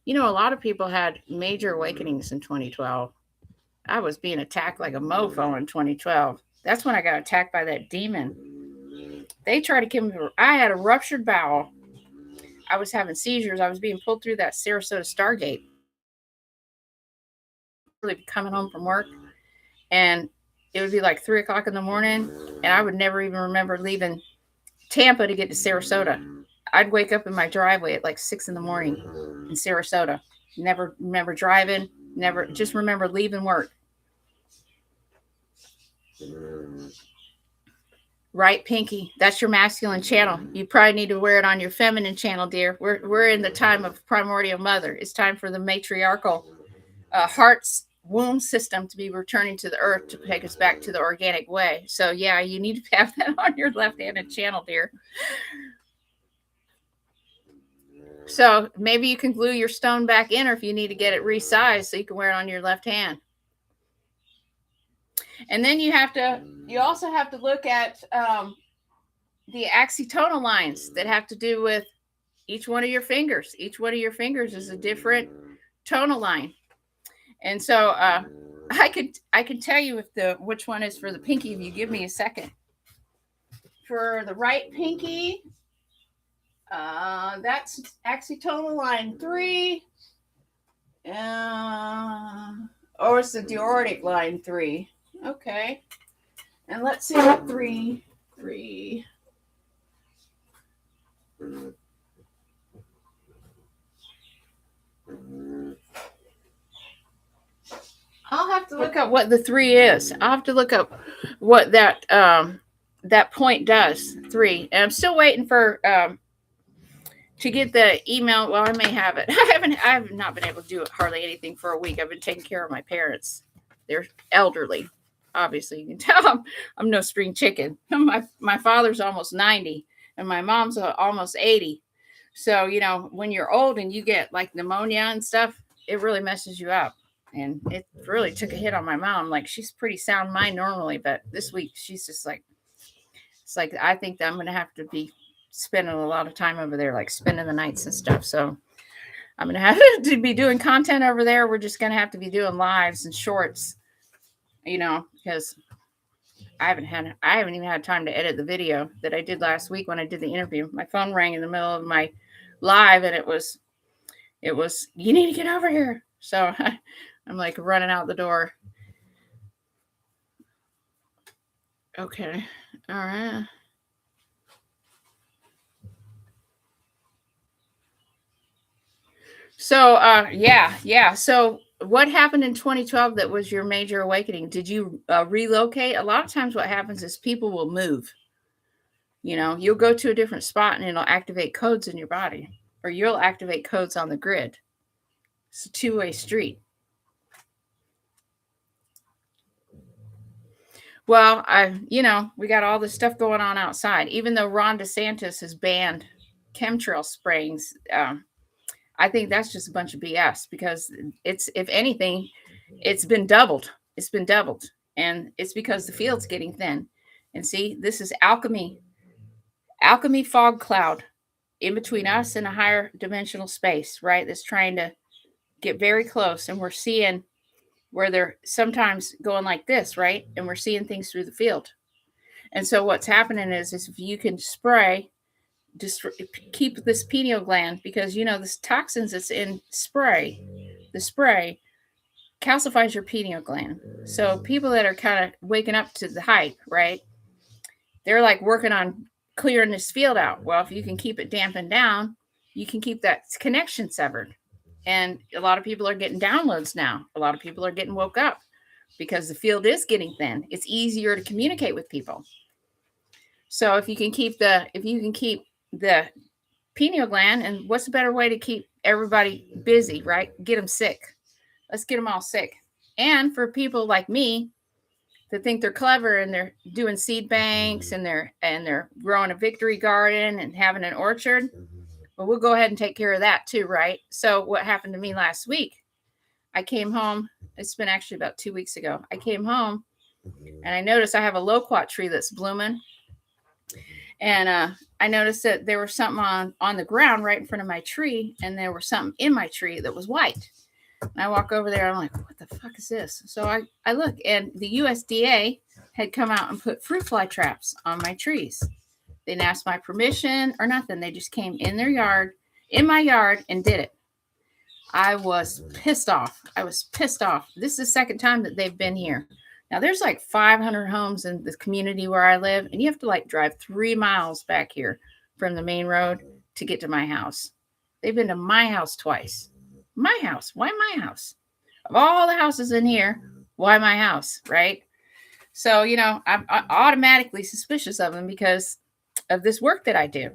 A lot of people had major awakenings in 2012. I was being attacked like a mofo in 2012. That's when I got attacked by that demon. They tried to kill me. I had a ruptured bowel. I was having seizures. I was being pulled through that Sarasota Stargate. Really coming home from work, and it would be like 3 o'clock in the morning, and I would never even remember leaving Tampa to get to Sarasota. I'd wake up in my driveway at like 6 in the morning in Sarasota. Never remember driving. Never, just remember leaving work. Right, Pinky? That's your masculine channel. You probably need to wear it on your feminine channel, dear. We're in the time of primordial mother. It's time for the matriarchal heart's womb system to be returning to the earth to take us back to the organic way. So yeah, you need to have that on your left-handed channel, dear. So maybe you can glue your stone back in, or if you need to get it resized so you can wear it on your left hand. And then you also have to look at the accitonal lines that have to do with each one of your fingers. Each one of your fingers is a different tonal line. And so I can tell you which one is for the pinky if you give me a second. For the right pinky, that's accitonal line 3. Or it's the diortic line 3. Okay. And let's see what 3. I'll have to look up what the 3 is. I'll have to look up what that point does. 3. And I'm still waiting for to get the email. Well, I may have it. I have not been able to do hardly anything for a week. I've been taking care of my parents. They're elderly. Obviously, you can tell I'm no spring chicken. My father's almost 90 and my mom's almost 80. So, when you're old and you get like pneumonia and stuff, it really messes you up. And it really took a hit on my mom. Like, she's pretty sound mind normally, but this week she's just like, it's like, I think that I'm going to have to be spending a lot of time over there, like spending the nights and stuff. So I'm going to have to be doing content over there. We're just going to have to be doing lives and shorts, because I haven't even had time to edit the video that I did last week when I did the interview. My phone rang in the middle of my live and it was, you need to get over here. So I'm like running out the door. Okay. All right. So, yeah. So what happened in 2012 that was your major awakening? Did you relocate? A lot of times what happens is people will move. You'll go to a different spot and it'll activate codes in your body, or you'll activate codes on the grid. It's a two-way street. Well, we got all this stuff going on outside. Even though Ron DeSantis has banned chemtrail sprayings, I think that's just a bunch of BS, because if anything, it's been doubled. It's been doubled. And it's because the field's getting thin. And see, this is alchemy fog cloud in between us and a higher dimensional space, right? That's trying to get very close. And we're seeing where they're sometimes going like this, right? And we're seeing things through the field. And so what's happening is if you can spray, just keep this pineal gland, because this toxins that's in the spray calcifies your pineal gland. So people that are kind of waking up to the hype, right? They're like working on clearing this field out. Well, if you can keep it dampened down, you can keep that connection severed. And a lot of people are getting downloads now. A lot of people are getting woke up because the field is getting thin. It's easier to communicate with people. So if you can keep the pineal gland, and what's a better way to keep everybody busy, right? Get them sick. Let's get them all sick. And for people like me that think they're clever and they're doing seed banks and they're growing a victory garden and having an orchard, well, we'll go ahead and take care of that too, right? So what happened to me last week? I came home. It's been actually about 2 weeks ago. I came home and I noticed I have a loquat tree that's blooming. And I noticed that there was something on the ground right in front of my tree, and there was something in my tree that was white. And I walk over there. I'm like, what the fuck is this? So I look, and the USDA had come out and put fruit fly traps on my trees. They didn't ask my permission or nothing. They just came in my yard, and did it. I was pissed off. This is the second time that they've been here. Now, there's like 500 homes in the community where I live, and you have to like drive 3 miles back here from the main road to get to my house. They've been to my house twice. My house. Why my house? Of all the houses in here, why my house, right? So, I'm automatically suspicious of them because of this work that I do.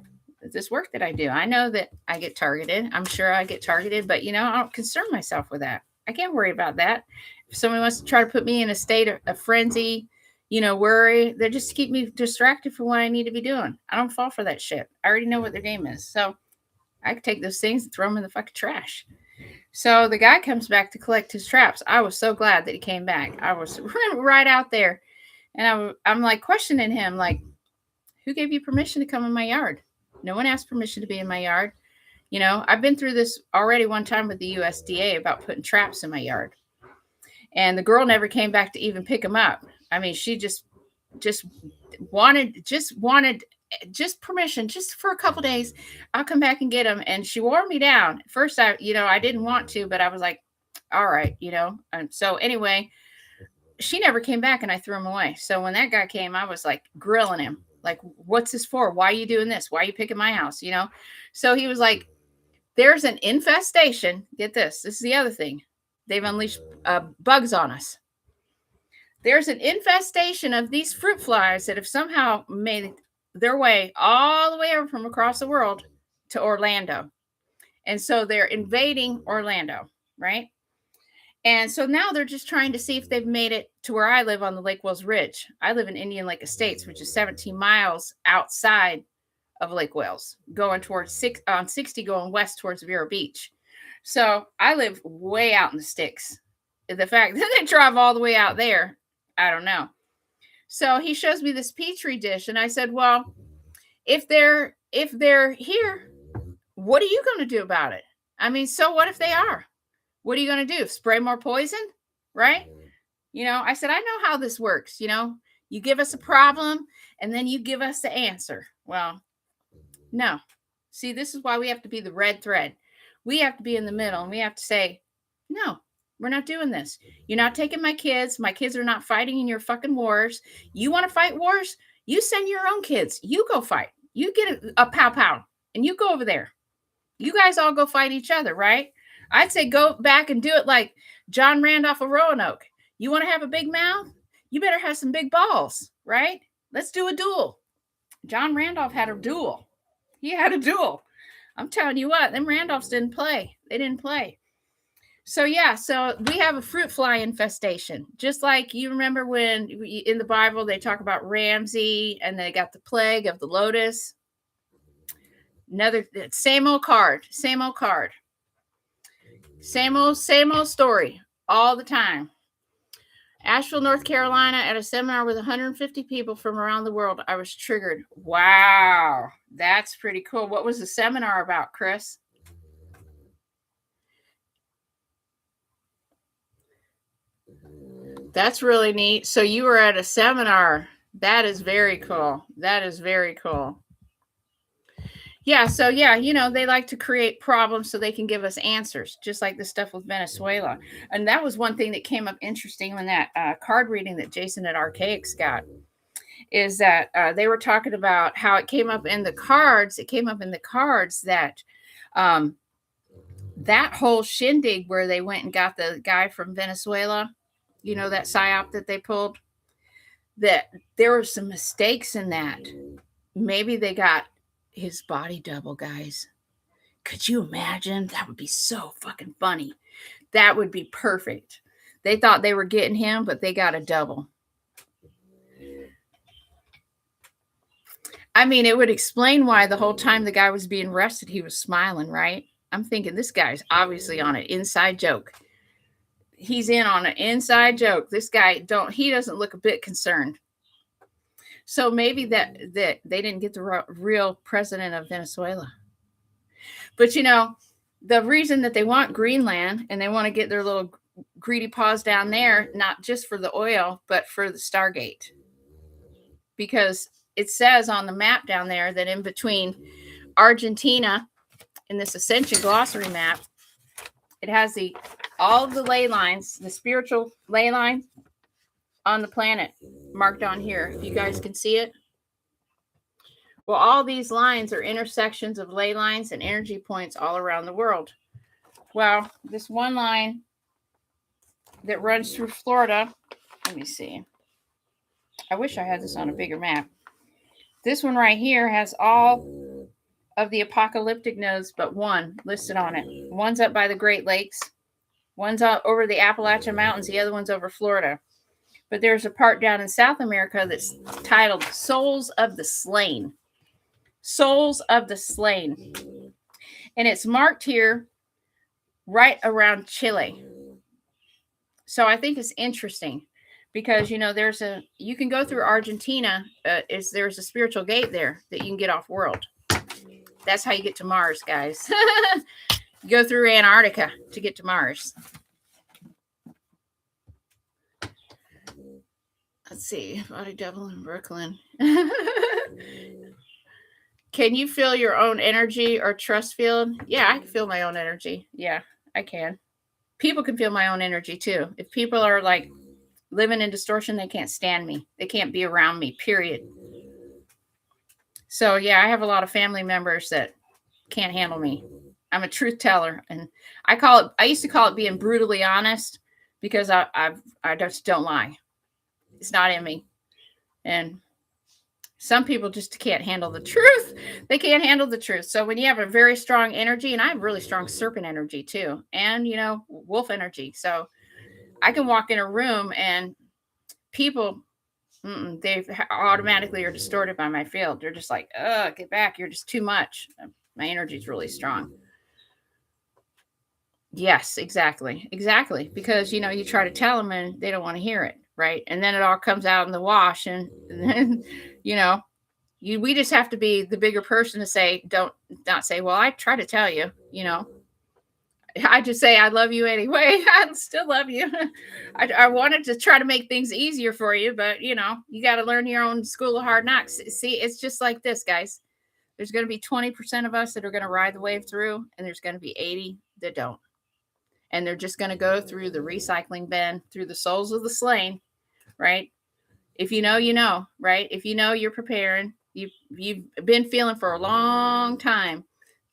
I know that I get targeted. I'm sure I get targeted, but, I don't concern myself with that. I can't worry about that. If somebody wants to try to put me in a state of frenzy, worry, they just keep me distracted from what I need to be doing. I don't fall for that shit. I already know what their game is. So I could take those things and throw them in the fucking trash. So the guy comes back to collect his traps. I was so glad that he came back. I was right out there. And I'm like questioning him, like, who gave you permission to come in my yard? No one asked permission to be in my yard. You know, I've been through this already one time with the USDA about putting traps in my yard. And the girl never came back to even pick them up. I mean, she just wanted permission just for a couple days. I'll come back and get them. And she wore me down. First, I didn't want to, but I was like, all right, And so anyway, she never came back and I threw him away. So when that guy came, I was like grilling him. Like, what's this for? Why are you doing this? Why are you picking my house? So he was like, there's an infestation. Get this. This is the other thing. They've unleashed bugs on us. There's an infestation of these fruit flies that have somehow made their way all the way over from across the world to Orlando. And so they're invading Orlando, right? And so now they're just trying to see if they've made it to where I live on the Lake Wales Ridge. I live in Indian Lake Estates, which is 17 miles outside of Lake Wales, going towards 60, going west towards Vero Beach. So I live way out in the sticks. The fact that they drive all the way out there, I don't know. So he shows me this Petri dish, and I said, well, if they're here, what are you going to do about it? I mean, so what if they are? What are you going to do? Spray more poison? Right? I said, I know how this works. You give us a problem and then you give us the answer. Well, no. See, this is why we have to be the red thread. We have to be in the middle and we have to say, no, we're not doing this. You're not taking my kids. My kids are not fighting in your fucking wars. You want to fight wars? You send your own kids. You go fight. You get a pow and you go over there. You guys all go fight each other, right? I'd say go back and do it like John Randolph of Roanoke. You want to have a big mouth? You better have some big balls, right? Let's do a duel. John Randolph had a duel. He had a duel. I'm telling you what, them Randolphs didn't play. They didn't play. So yeah, so we have a fruit fly infestation. Just like you remember when in the Bible they talk about Ramsey and they got the plague of the lotus. Same old card. Same old story all the time. Asheville, North Carolina, at a seminar with 150 people from around the world. I was triggered. Wow, that's pretty cool. What was the seminar about, Chris? That's really neat. So you were at a seminar. That is very cool. Yeah, so yeah, they like to create problems so they can give us answers, just like the stuff with Venezuela. And that was one thing that came up interesting when that card reading that Jason at Archetype got, is that they were talking about how it came up in the cards. It came up in the cards that that whole shindig where they went and got the guy from Venezuela, that psyop that they pulled, that there were some mistakes in that. Maybe they got his body double, guys. Could you imagine? That would be so fucking funny. That would be perfect. They thought they were getting him, but they got a double. I mean, it would explain why the whole time the guy was being arrested, he was smiling, right? I'm thinking this guy's obviously on an inside joke. He's in on an inside joke. This guy he doesn't look a bit concerned. So maybe that they didn't get the real president of Venezuela. But, the reason that they want Greenland and they want to get their little greedy paws down there, not just for the oil, but for the Stargate. Because it says on the map down there that in between Argentina in this Ascension glossary map, it has all of the ley lines, the spiritual ley line on the planet marked on here. If you guys can see it. Well, all these lines are intersections of ley lines and energy points all around the world. Well, this one line that runs through Florida, let me see. I wish I had this on a bigger map. This one right here has all of the apocalyptic nodes but one listed on it. One's up by the Great Lakes. One's out over the Appalachian Mountains. The other one's over Florida. But there's a part down in South America that's titled Souls of the Slain. Souls of the Slain. And it's marked here right around Chile. So I think it's interesting because, you can go through Argentina. There's a spiritual gate there that you can get off world. That's how you get to Mars, guys. You go through Antarctica to get to Mars. Let's see. Body Devil in Brooklyn. Can you feel your own energy or trust field? Yeah, I can feel my own energy. Yeah, I can. People can feel my own energy too. If people are like living in distortion, they can't stand me. They can't be around me, period. So yeah, I have a lot of family members that can't handle me. I'm a truth teller, and I used to call it being brutally honest, because I just don't lie. It's not in me. And some people just can't handle the truth. They can't handle the truth. So when you have a very strong energy, and I have really strong serpent energy too, and wolf energy. So I can walk in a room and people, they automatically are distorted by my field. They're just like, get back. You're just too much. My energy is really strong. Yes, exactly. Exactly. Because, you try to tell them and they don't want to hear it. Right. And then it all comes out in the wash. And then, we just have to be the bigger person to say, not say, well, I try to tell you, I just say, I love you anyway. I still love you. I wanted to try to make things easier for you, but you got to learn your own school of hard knocks. See, it's just like this, guys. There's going to be 20% of us that are going to ride the wave through, and there's going to be 80 that don't. And they're just going to go through the recycling bin, through the souls of the slain, right? If you know, right? If you're preparing, you've been feeling for a long time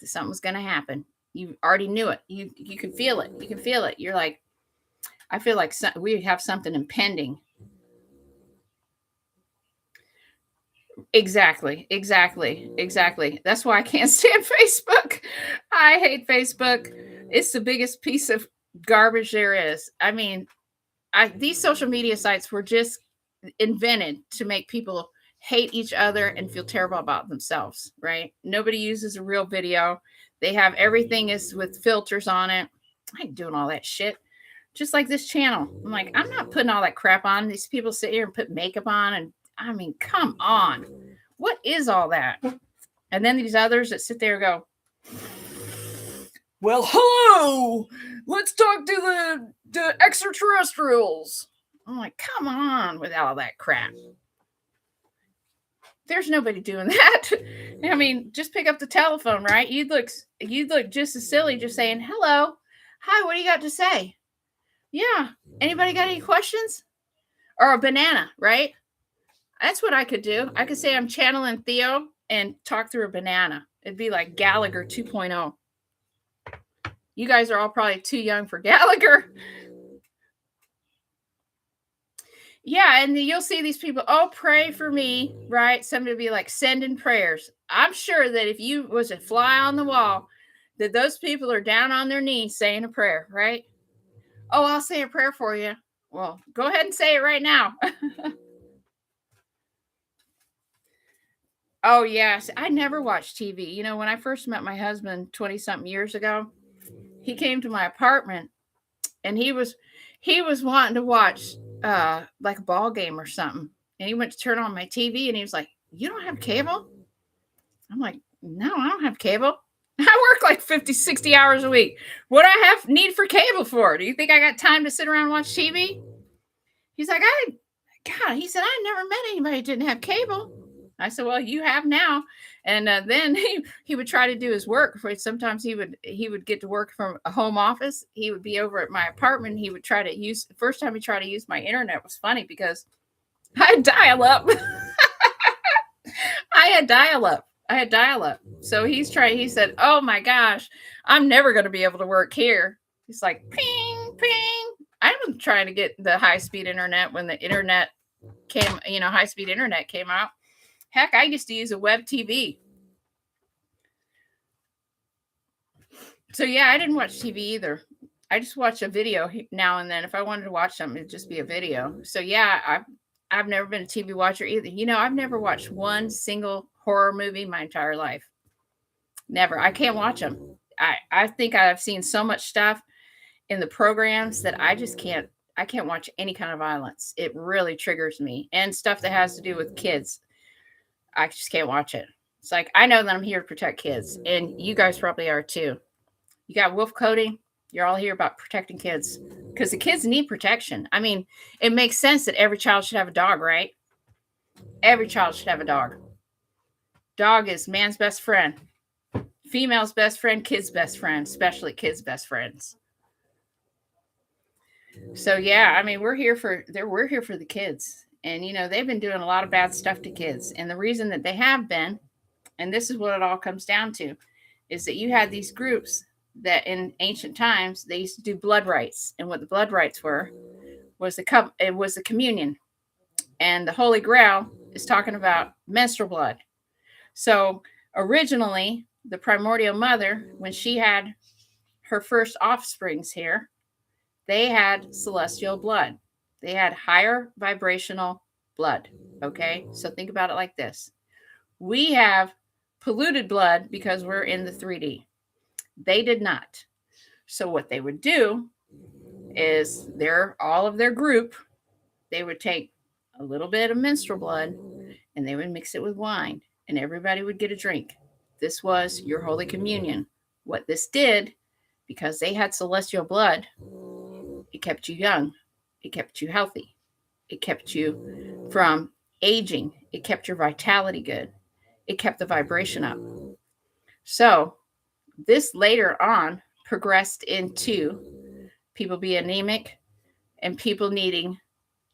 that something's going to happen. You already knew it. You can feel it. You can feel it. You're like, I feel like we have something impending. Exactly. That's why I can't stand Facebook. I hate Facebook. It's the biggest piece of garbage there is. I mean, these social media sites were just invented to make people hate each other and feel terrible about themselves, right? Nobody uses a real video. They have everything is with filters on it. I ain't doing all that shit. Just like this channel. I'm like, I'm not putting all that crap on. These people sit here and put makeup on, and I mean, come on. What is all that? And then these others that sit there and go, well, hello, let's talk to the extraterrestrials. I'm like, come on with all that crap. There's nobody doing that. I mean, just pick up the telephone, right? You'd look just as silly just saying, hello, hi, what do you got to say? Yeah. Anybody got any questions? Or a banana, right? That's what I could do. I could say I'm channeling Theo and talk through a banana. It'd be like Gallagher 2.0. You guys are all probably too young for Gallagher. Yeah, and you'll see these people, pray for me, right? Somebody will be like, sending prayers. I'm sure that if you was a fly on the wall, that those people are down on their knees saying a prayer, right? Oh, I'll say a prayer for you. Well, go ahead and say it right now. Oh, yes. I never watched TV. When I first met my husband 20-something years ago, he came to my apartment and he was wanting to watch like a ball game or something. And he went to turn on my TV and he was like, you don't have cable? I'm like, no, I don't have cable. I work like 50, 60 hours a week. What do I have need for cable for? Do you think I got time to sit around and watch TV? He's like, he said, I never met anybody who didn't have cable. I said, well, you have now. And then he would try to do his work. Sometimes he would get to work from a home office. He would be over at my apartment. He would try to use, the first time he tried to use my internet was funny because I had dial-up. I had dial-up. So he said, oh my gosh, I'm never going to be able to work here. He's like, ping, ping. I was trying to get the high-speed internet when the internet came, high-speed internet came out. Heck, I used to use a web TV. So yeah, I didn't watch TV either. I just watch a video now and then. If I wanted to watch something, it'd just be a video. So yeah, I've never been a TV watcher either. I've never watched one single horror movie my entire life. Never. I can't watch them. I think I've seen so much stuff in the programs that I can't watch any kind of violence. It really triggers me. And stuff that has to do with kids. I just can't watch it. It's like I know that I'm here to protect kids, and you guys probably are too. You got wolf coding. You're all here about protecting kids because the kids need protection. I mean, it makes sense that every child should have a dog, right? Every child should have a dog. Dog is man's best friend, female's best friend, kid's best friend, especially kids' best friends. So yeah, I mean, we're here for the kids. And they've been doing a lot of bad stuff to kids. And the reason that they have been, and this is what it all comes down to, is that you had these groups that in ancient times they used to do blood rites. And what the blood rites were was the communion. And the Holy Grail is talking about menstrual blood. So originally, the primordial mother, when she had her first offsprings here, they had celestial blood. They had higher vibrational blood. Okay, so think about it like this. We have polluted blood because we're in the 3D. They did not. So what they would do is all of their group, they would take a little bit of menstrual blood and they would mix it with wine and everybody would get a drink. This was your Holy Communion. What this did, because they had celestial blood, it kept you young. It kept you healthy. It kept you from aging. It kept your vitality good. It kept the vibration up. So this later on progressed into people being anemic and people needing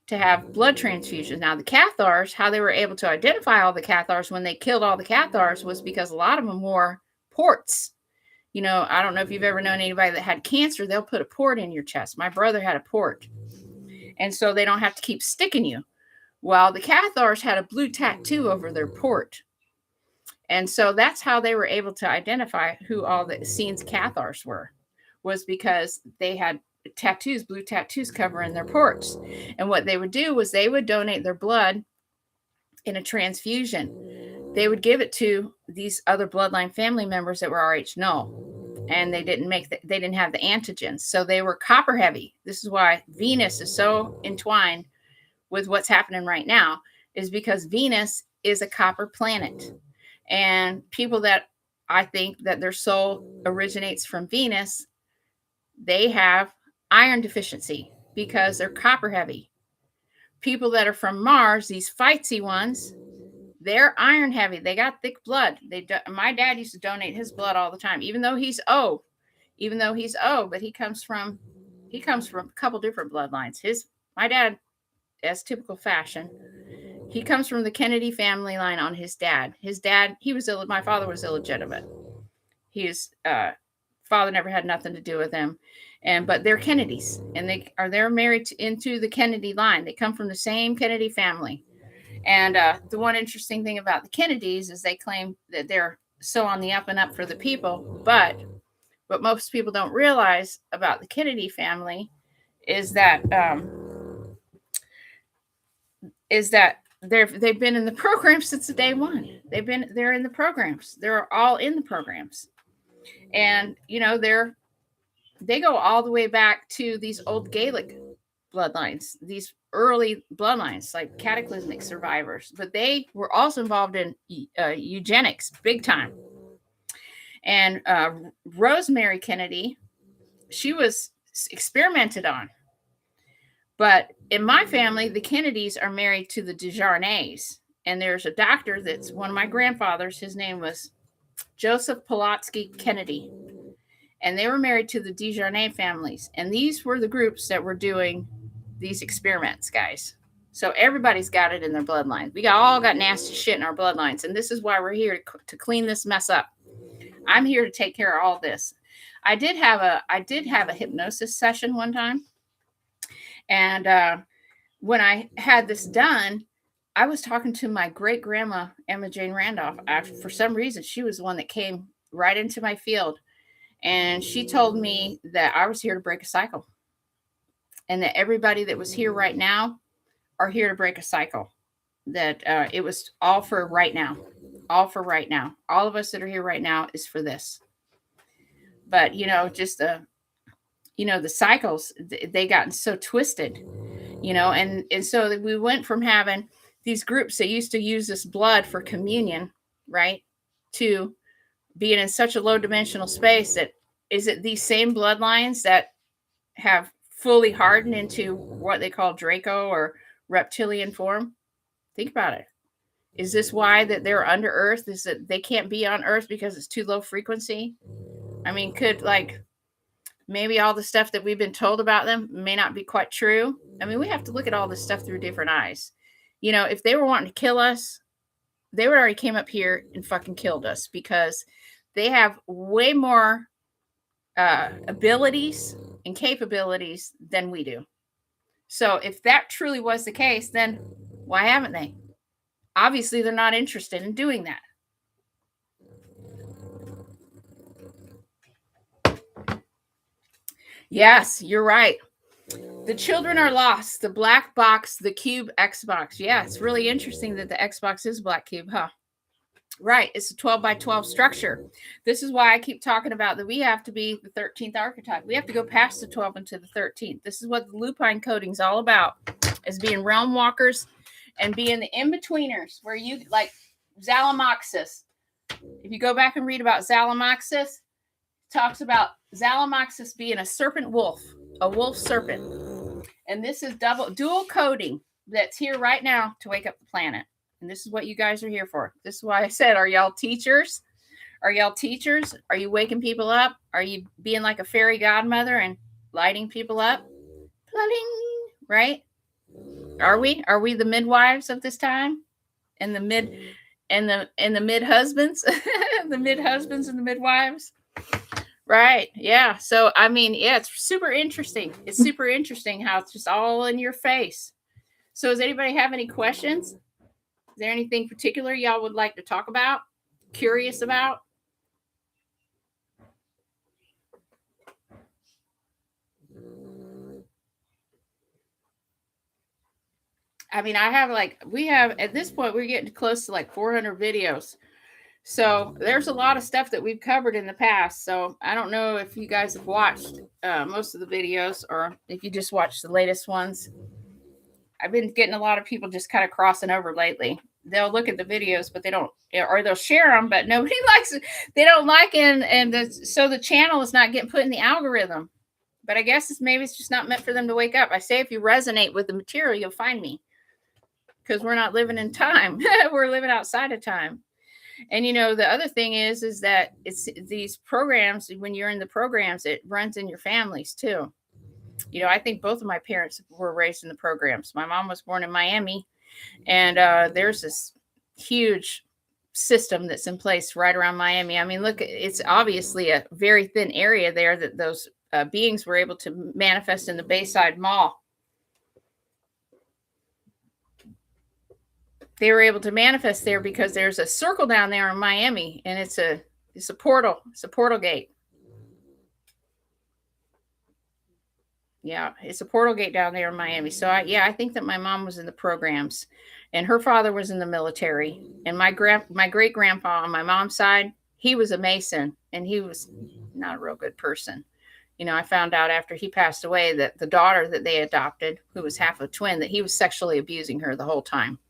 to have blood transfusions. Now, the Cathars, how they were able to identify all the Cathars when they killed all the Cathars was because a lot of them wore ports. I don't know if you've ever known anybody that had cancer, they'll put a port in your chest. My brother had a port. And so they don't have to keep sticking you. Well, the Cathars had a blue tattoo over their port. And so that's how they were able to identify who all the Essenes Cathars were, was because they had tattoos, blue tattoos covering their ports. And what they would do was they would donate their blood in a transfusion. They would give it to these other bloodline family members that were Rh null. And they didn't have the antigens. So they were copper heavy. This is why Venus is so entwined with what's happening right now, is because Venus is a copper planet. And people that I think that their soul originates from Venus, they have iron deficiency because they're copper heavy. People that are from Mars, these fightsy ones, they're iron heavy. They got thick blood. My dad used to donate his blood all the time, even though he's O, but he comes from a couple different bloodlines. My dad, as typical fashion, he comes from the Kennedy family line on his dad. His dad, my father was illegitimate. His father never had nothing to do with him. But they're Kennedys, and they're married into the Kennedy line. They come from the same Kennedy family. And the one interesting thing about the Kennedys is they claim that they're so on the up and up for the people. But what most people don't realize about the Kennedy family is that they've been in the program since the day one. They're in the programs. They're all in the programs, and they go all the way back to these old Gaelic bloodlines, these early bloodlines, like cataclysmic survivors. But they were also involved in eugenics, big time. And Rosemary Kennedy, she was experimented on. But in my family, the Kennedys are married to the Desjarnays. And there's a doctor that's one of my grandfathers. His name was Joseph Polotsky Kennedy. And they were married to the Desjarnais families. And these were the groups that were doing these experiments, guys. So everybody's got it in their bloodlines. We all got nasty shit in our bloodlines. And this is why we're here to clean this mess up. I'm here to take care of all this. I did have a hypnosis session one time. And when I had this done, I was talking to my great grandma, Emma Jane Randolph. For some reason, she was the one that came right into my field. And she told me that I was here to break a cycle. And that everybody that was here right now are here to break a cycle. That it was all for right now. All for right now. All of us that are here right now is for this. But, just the cycles, they gotten so twisted, and so we went from having these groups that used to use this blood for communion, right, to being in such a low dimensional space that is it these same bloodlines that have fully hardened into what they call Draco or reptilian form? Think about it. Is this why that they're under Earth? Is that they can't be on Earth because it's too low frequency? I mean, could maybe all the stuff that we've been told about them may not be quite true. I mean, we have to look at all this stuff through different eyes. If they were wanting to kill us, they would already came up here and fucking killed us, because they have way more abilities and capabilities than we do. So if that truly was the case, then why haven't they? Obviously, they're not interested in doing that. Yes, you're right. The children are lost. The black box, the cube Xbox. Yeah, it's really interesting that the Xbox is black cube, huh? Right. It's a 12 by 12 structure. This is why I keep talking about that we have to be the 13th archetype. We have to go past the 12 into the 13th. This is what the lupine coding is all about, is being realm walkers and being the in-betweeners, where you, like Zalamoxis. If you go back and read about Zalamoxis, talks about Zalamoxis being a serpent wolf, a wolf serpent. And this is dual coding that's here right now to wake up the planet. And this is what you guys are here for. This is why I said, are y'all teachers? Are y'all teachers? Are you waking people up? Are you being like a fairy godmother and lighting people up? Pling, right? Are we? Are we the midwives of this time? And the mid husbands? The mid husbands and the midwives? Right. Yeah. So, I mean, yeah, it's super interesting. It's super interesting how it's just all in your face. So does anybody have any questions? Is there anything particular y'all would like to talk about? Curious about? I mean, we have, at this point, we're getting close to like 400 videos. So there's a lot of stuff that we've covered in the past. So I don't know if you guys have watched most of the videos, or if you just watched the latest ones. I've been getting a lot of people just kind of crossing over lately. They'll look at the videos, but they don't, or they'll share them, but nobody likes it. They don't like it. And so the channel is not getting put in the algorithm. But I guess maybe it's just not meant for them to wake up. I say, if you resonate with the material, you'll find me, because we're not living in time. We're living outside of time. And, the other thing is that it's these programs, when you're in the programs, it runs in your families too. I think both of my parents were raised in the programs. My mom was born in Miami, and there's this huge system that's in place right around Miami. I mean, look, it's obviously a very thin area there that those beings were able to manifest in the Bayside Mall. They were able to manifest there because there's a circle down there in Miami, and it's a portal. It's a portal gate. Yeah, it's a portal gate down there in Miami. So I think that my mom was in the programs, and her father was in the military. And my great grandpa on my mom's side, he was a Mason, and he was not a real good person. I found out after he passed away that the daughter that they adopted, who was half a twin, that he was sexually abusing her the whole time.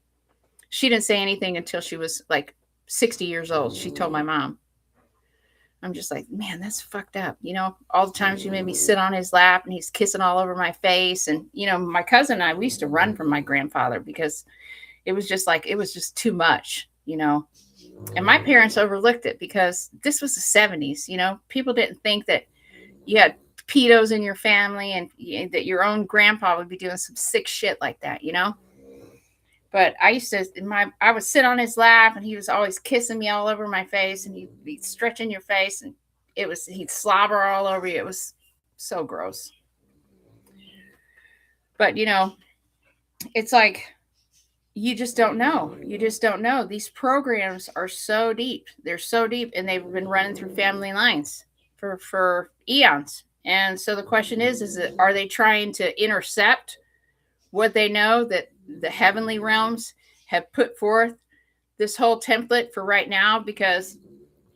She didn't say anything until she was like 60 years old. She told my mom. I'm just like, man, that's fucked up. All the times you made me sit on his lap and he's kissing all over my face. And, my cousin and I, we used to run from my grandfather because it was just too much, and my parents overlooked it because this was the 70s. People didn't think that you had pedos in your family and that your own grandpa would be doing some sick shit like that, But I would sit on his lap, and he was always kissing me all over my face, and he'd be stretching your face, and he'd slobber all over you. It was so gross. But, it's like, you just don't know. You just don't know. These programs are so deep. They're so deep, and they've been running through family lines for eons. And so the question is are they trying to intercept what they know that the heavenly realms have put forth this whole template for right now? Because,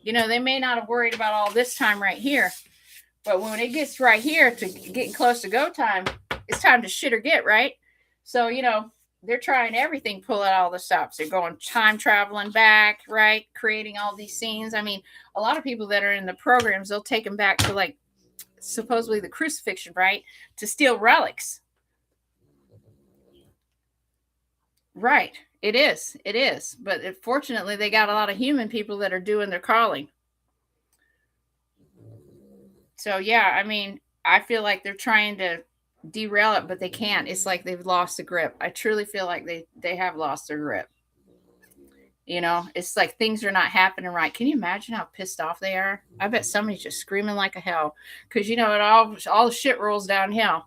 they may not have worried about all this time right here, But when it gets right here to getting close to go time, it's time to shit or get, right? So, they're trying everything, pull out all the stops. They're going time traveling back, right? Creating all these scenes. I mean, a lot of people that are in the programs, they'll take them back to like supposedly the crucifixion, right? To steal relics. Right. It is. It is. But fortunately, they got a lot of human people that are doing their calling. So, yeah, I mean, I feel like they're trying to derail it, but they can't. It's like they've lost the grip. I truly feel like they have lost their grip. It's like things are not happening right. Can you imagine how pissed off they are? I bet somebody's just screaming like a hell because it all the shit rolls downhill.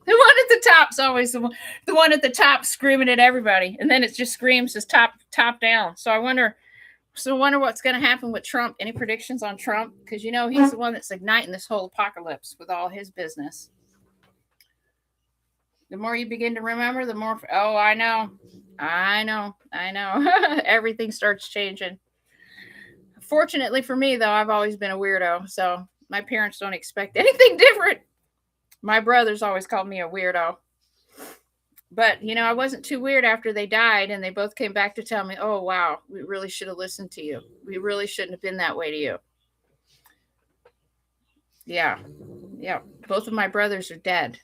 The one at the top's always the one at the top screaming at everybody, and then it just screams as top down. So I wonder what's going to happen with Trump. Any predictions on Trump? Because he's the one that's igniting this whole apocalypse with all his business. The more you begin to remember, the more, oh, I know. Everything starts changing. Fortunately for me, though, I've always been a weirdo, so my parents don't expect anything different. My brothers always called me a weirdo. But, I wasn't too weird after they died, and they both came back to tell me, oh, wow, we really should have listened to you. We really shouldn't have been that way to you. Yeah. Both of my brothers are dead.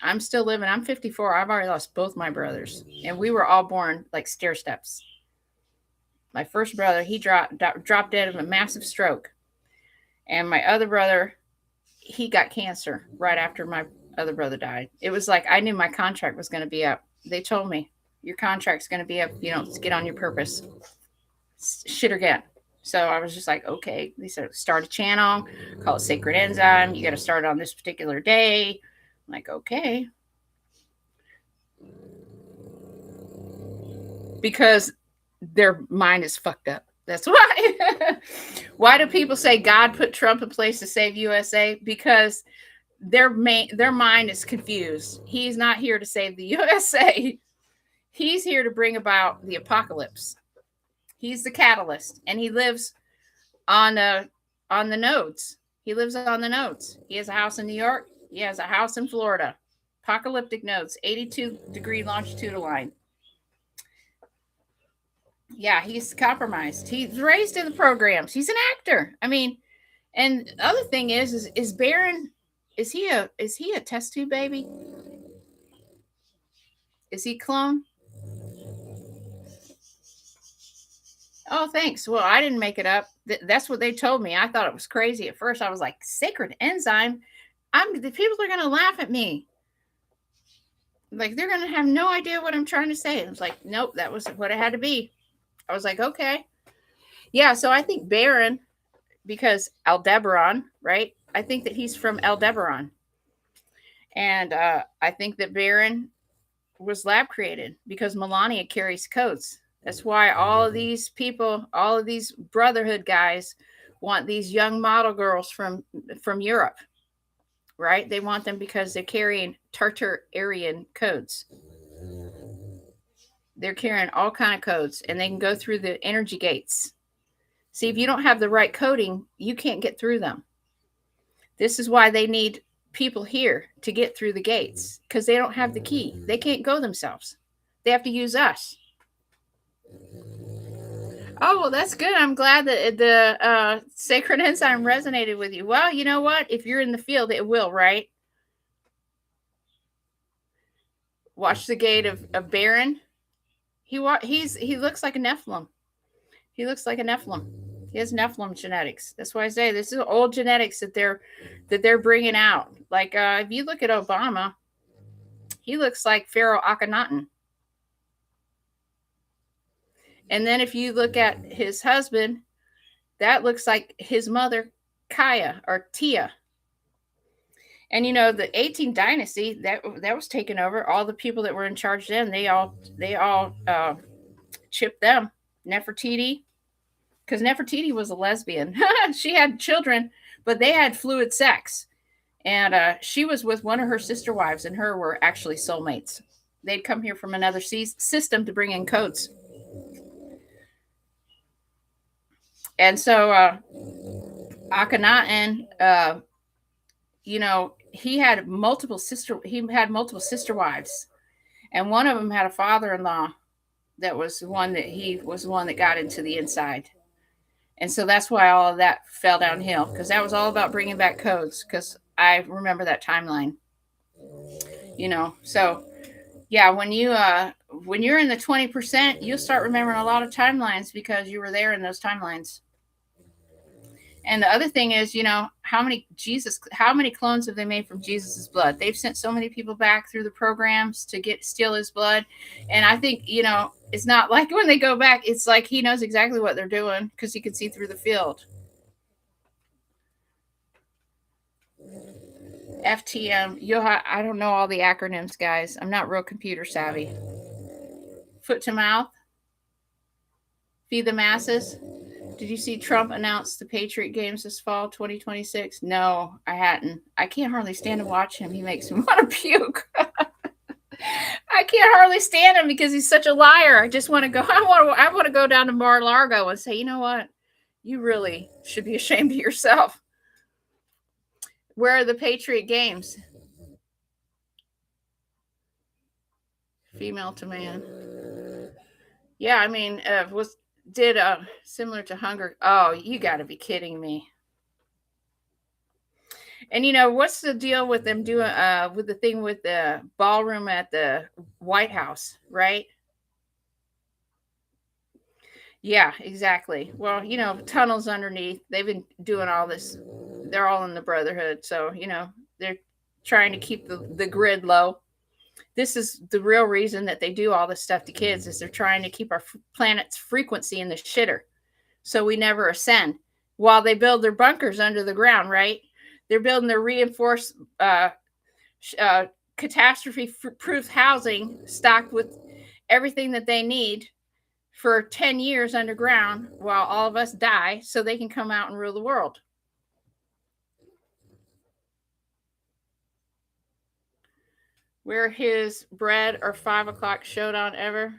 I'm still living. I'm 54. I've already lost both my brothers. And we were all born like stair steps. My first brother, he dropped dead of a massive stroke. And my other brother, he got cancer right after my other brother died. It was like I knew my contract was going to be up. They told me, your contract's going to be up. Get on your purpose. Shit or get. So I was just like, okay. They said, start a channel, call it Sacred Enzyme. You got to start on this particular day. I'm like, okay. Because their mind is fucked up. That's why. Why do people say God put Trump in place to save USA? Because their mind is confused. He's not here to save the USA. He's here to bring about the apocalypse. He's the catalyst, and he lives on the nodes. He lives on the nodes. He has a house in New York. He has a house in Florida. Apocalyptic nodes, 82-degree longitudinal line. Yeah, he's compromised. He's raised in the programs. He's an actor. I mean, and the other thing is Barron, is he a test tube baby? Is he clone? Oh, thanks. Well, I didn't make it up. That's what they told me. I thought it was crazy at first. I was like, Sacred Enzyme? The people are going to laugh at me. Like, they're going to have no idea what I'm trying to say. I was like, nope, that was what it had to be. I was like, okay. Yeah, so I think Barron, because Aldebaran, right? I think that he's from Aldebaran. And I think that Barron was lab created because Melania carries codes. That's why all of these people, all of these brotherhood guys want these young model girls from Europe, right? They want them because they're carrying Tartarian codes. They're carrying all kind of codes, and they can go through the energy gates. See, if you don't have the right coding, you can't get through them. This is why they need people here to get through the gates, because they don't have the key. They can't go themselves. They have to use us. Oh, well, that's good. I'm glad that the Sacred Enzyme resonated with you. Well, you know what? If you're in the field, it will, right? Watch the gate of Barron. He looks like a Nephilim. He looks like a Nephilim. He has Nephilim genetics. That's why I say this is old genetics that they're bringing out. Like if you look at Obama, he looks like Pharaoh Akhenaten. And then if you look at his husband, that looks like his mother, Kaya or Tia. And the 18th dynasty that was taken over. All the people that were in charge then, they all chipped them. Nefertiti, because Nefertiti was a lesbian. She had children, but they had fluid sex, and she was with one of her sister wives, and her were actually soulmates. They'd come here from another system to bring in codes. And so Akhenaten he had multiple sister wives, and one of them had a father-in-law that was the one that got into the inside. And so that's why all of that fell downhill, because that was all about bringing back codes, because I remember that timeline. So yeah, when you're in the 20%, you'll start remembering a lot of timelines because you were there in those timelines. And the other thing is, how many clones have they made from Jesus's blood? They've sent so many people back through the programs to steal his blood. And I think, it's not like when they go back, it's like he knows exactly what they're doing because he can see through the field. FTM, I don't know all the acronyms, guys. I'm not real computer savvy. Foot to mouth, feed the masses. Did you see Trump announce the Patriot Games this fall, 2026? No, I hadn't. I can't hardly stand to watch him. He makes me want to puke. I can't hardly stand him because he's such a liar. I just want to go. I want to go down to Mar-a-Lago and say, you know what? You really should be ashamed of yourself. Where are the Patriot Games? Female to man. Yeah, I mean, did similar to Hunger. Oh, you got to be kidding me. And what's the deal with them doing with the thing with the ballroom at the White House, right? Yeah, exactly. Well, tunnels underneath. They've been doing all this. They're all in the Brotherhood, so they're trying to keep the grid low. This is the real reason that they do all this stuff to kids, is they're trying to keep our planet's frequency in the shitter, so we never ascend. While they build their bunkers under the ground, right? They're building their reinforced catastrophe-proof housing stocked with everything that they need for 10 years underground while all of us die, so they can come out and rule the world. We're his bread or 5 o'clock showdown ever.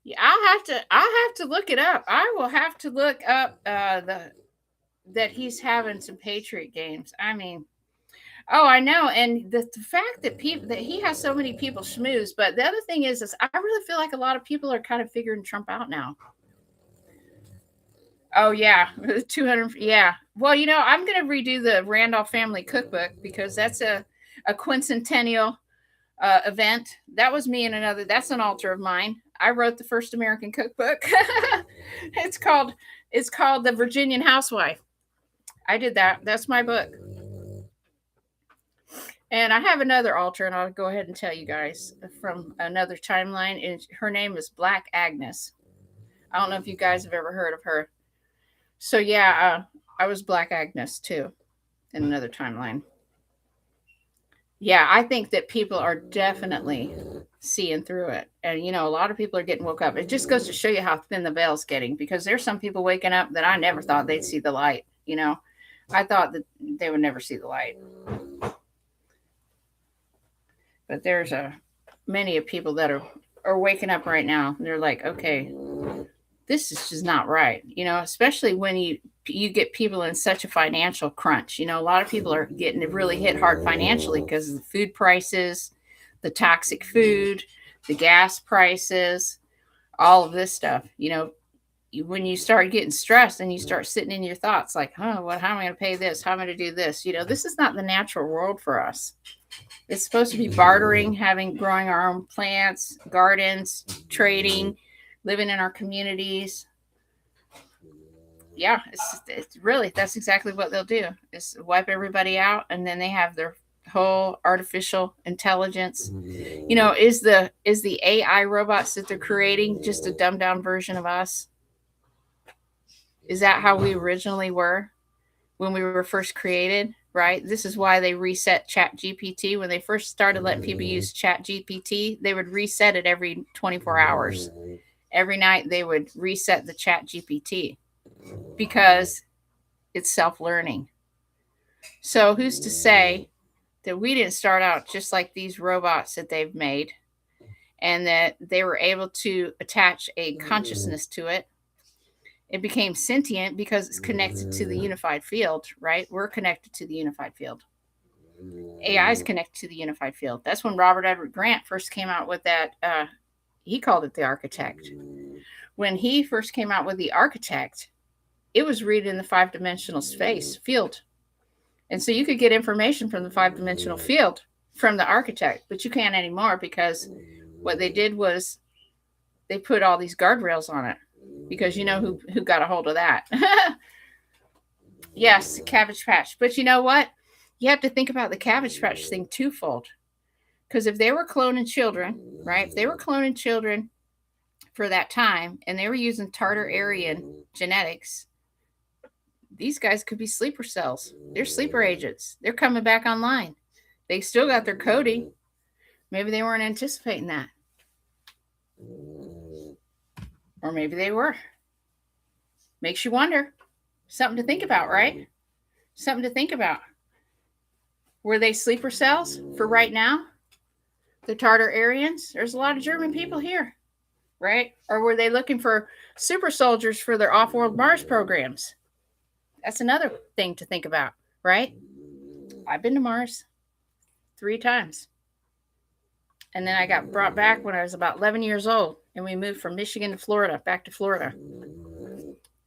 Yeah, I'll have to look it up. I will have to look up that he's having some Patriot Games. I mean, oh, I know. And the fact that he has so many people schmooze. But the other thing is I really feel like a lot of people are kind of figuring Trump out now. Oh yeah, 200. Yeah. Well, I'm going to redo the Randolph Family Cookbook because that's a quincentennial event. That was me and another. That's an altar of mine. I wrote the first American cookbook. It's called The Virginian Housewife. I did that. That's my book. And I have another altar, and I'll go ahead and tell you guys from another timeline. And her name is Black Agnes. I don't know if you guys have ever heard of her. So yeah, I was Black Agnes too in another timeline. Yeah, I think that people are definitely seeing through it. And, a lot of people are getting woke up. It just goes to show you how thin the veil's getting, because there's some people waking up that I never thought they'd see the light. I thought that they would never see the light. But there's many of people that are waking up right now. And they're like, okay, this is just not right. Especially when you get people in such a financial crunch. A lot of people are getting really hit hard financially because of the food prices, the toxic food, the gas prices, all of this stuff. When you start getting stressed and you start sitting in your thoughts like, how am I going to pay this? How am I going to do this? This is not the natural world for us. It's supposed to be bartering, growing our own plants, gardens, trading, living in our communities. Yeah, it's really, that's exactly what they'll do, is wipe everybody out, and then they have their whole artificial intelligence. Is the AI robots that they're creating just a dumbed down version of us? Is that how we originally were when we were first created? Right? This is why they reset Chat GPT. When they first started letting people use Chat GPT, they would reset it every 24 hours. Every night they would reset the Chat GPT because it's self-learning. So who's to say that we didn't start out just like these robots that they've made, and that they were able to attach a consciousness to it? It became sentient because it's connected to the unified field, right? We're connected to the unified field. AI is connected to the unified field. That's when Robert Edward Grant first came out with that. He called it the Architect. When he first came out with the Architect, it was reading the 5-dimensional space field. And so you could get information from the 5-dimensional field from the Architect, but you can't anymore because what they did was they put all these guardrails on it, because you know who got a hold of that. Yes, Cabbage Patch. But you know what? You have to think about the Cabbage Patch thing twofold. Because if they were cloning children, right? If they were cloning children for that time and they were using Tartar-Aryan genetics, these guys could be sleeper cells. They're sleeper agents. They're coming back online. They still got their coding. Maybe they weren't anticipating that. Or maybe they were. Makes you wonder. Something to think about, right? Something to think about. Were they sleeper cells for right now? The Tartar-Aryans? There's a lot of German people here, right? Or were they looking for super soldiers for their off-world Mars programs? That's another thing to think about, right? I've been to Mars 3 times. And then I got brought back when I was about 11 years old, and we moved from Michigan to Florida, back to Florida.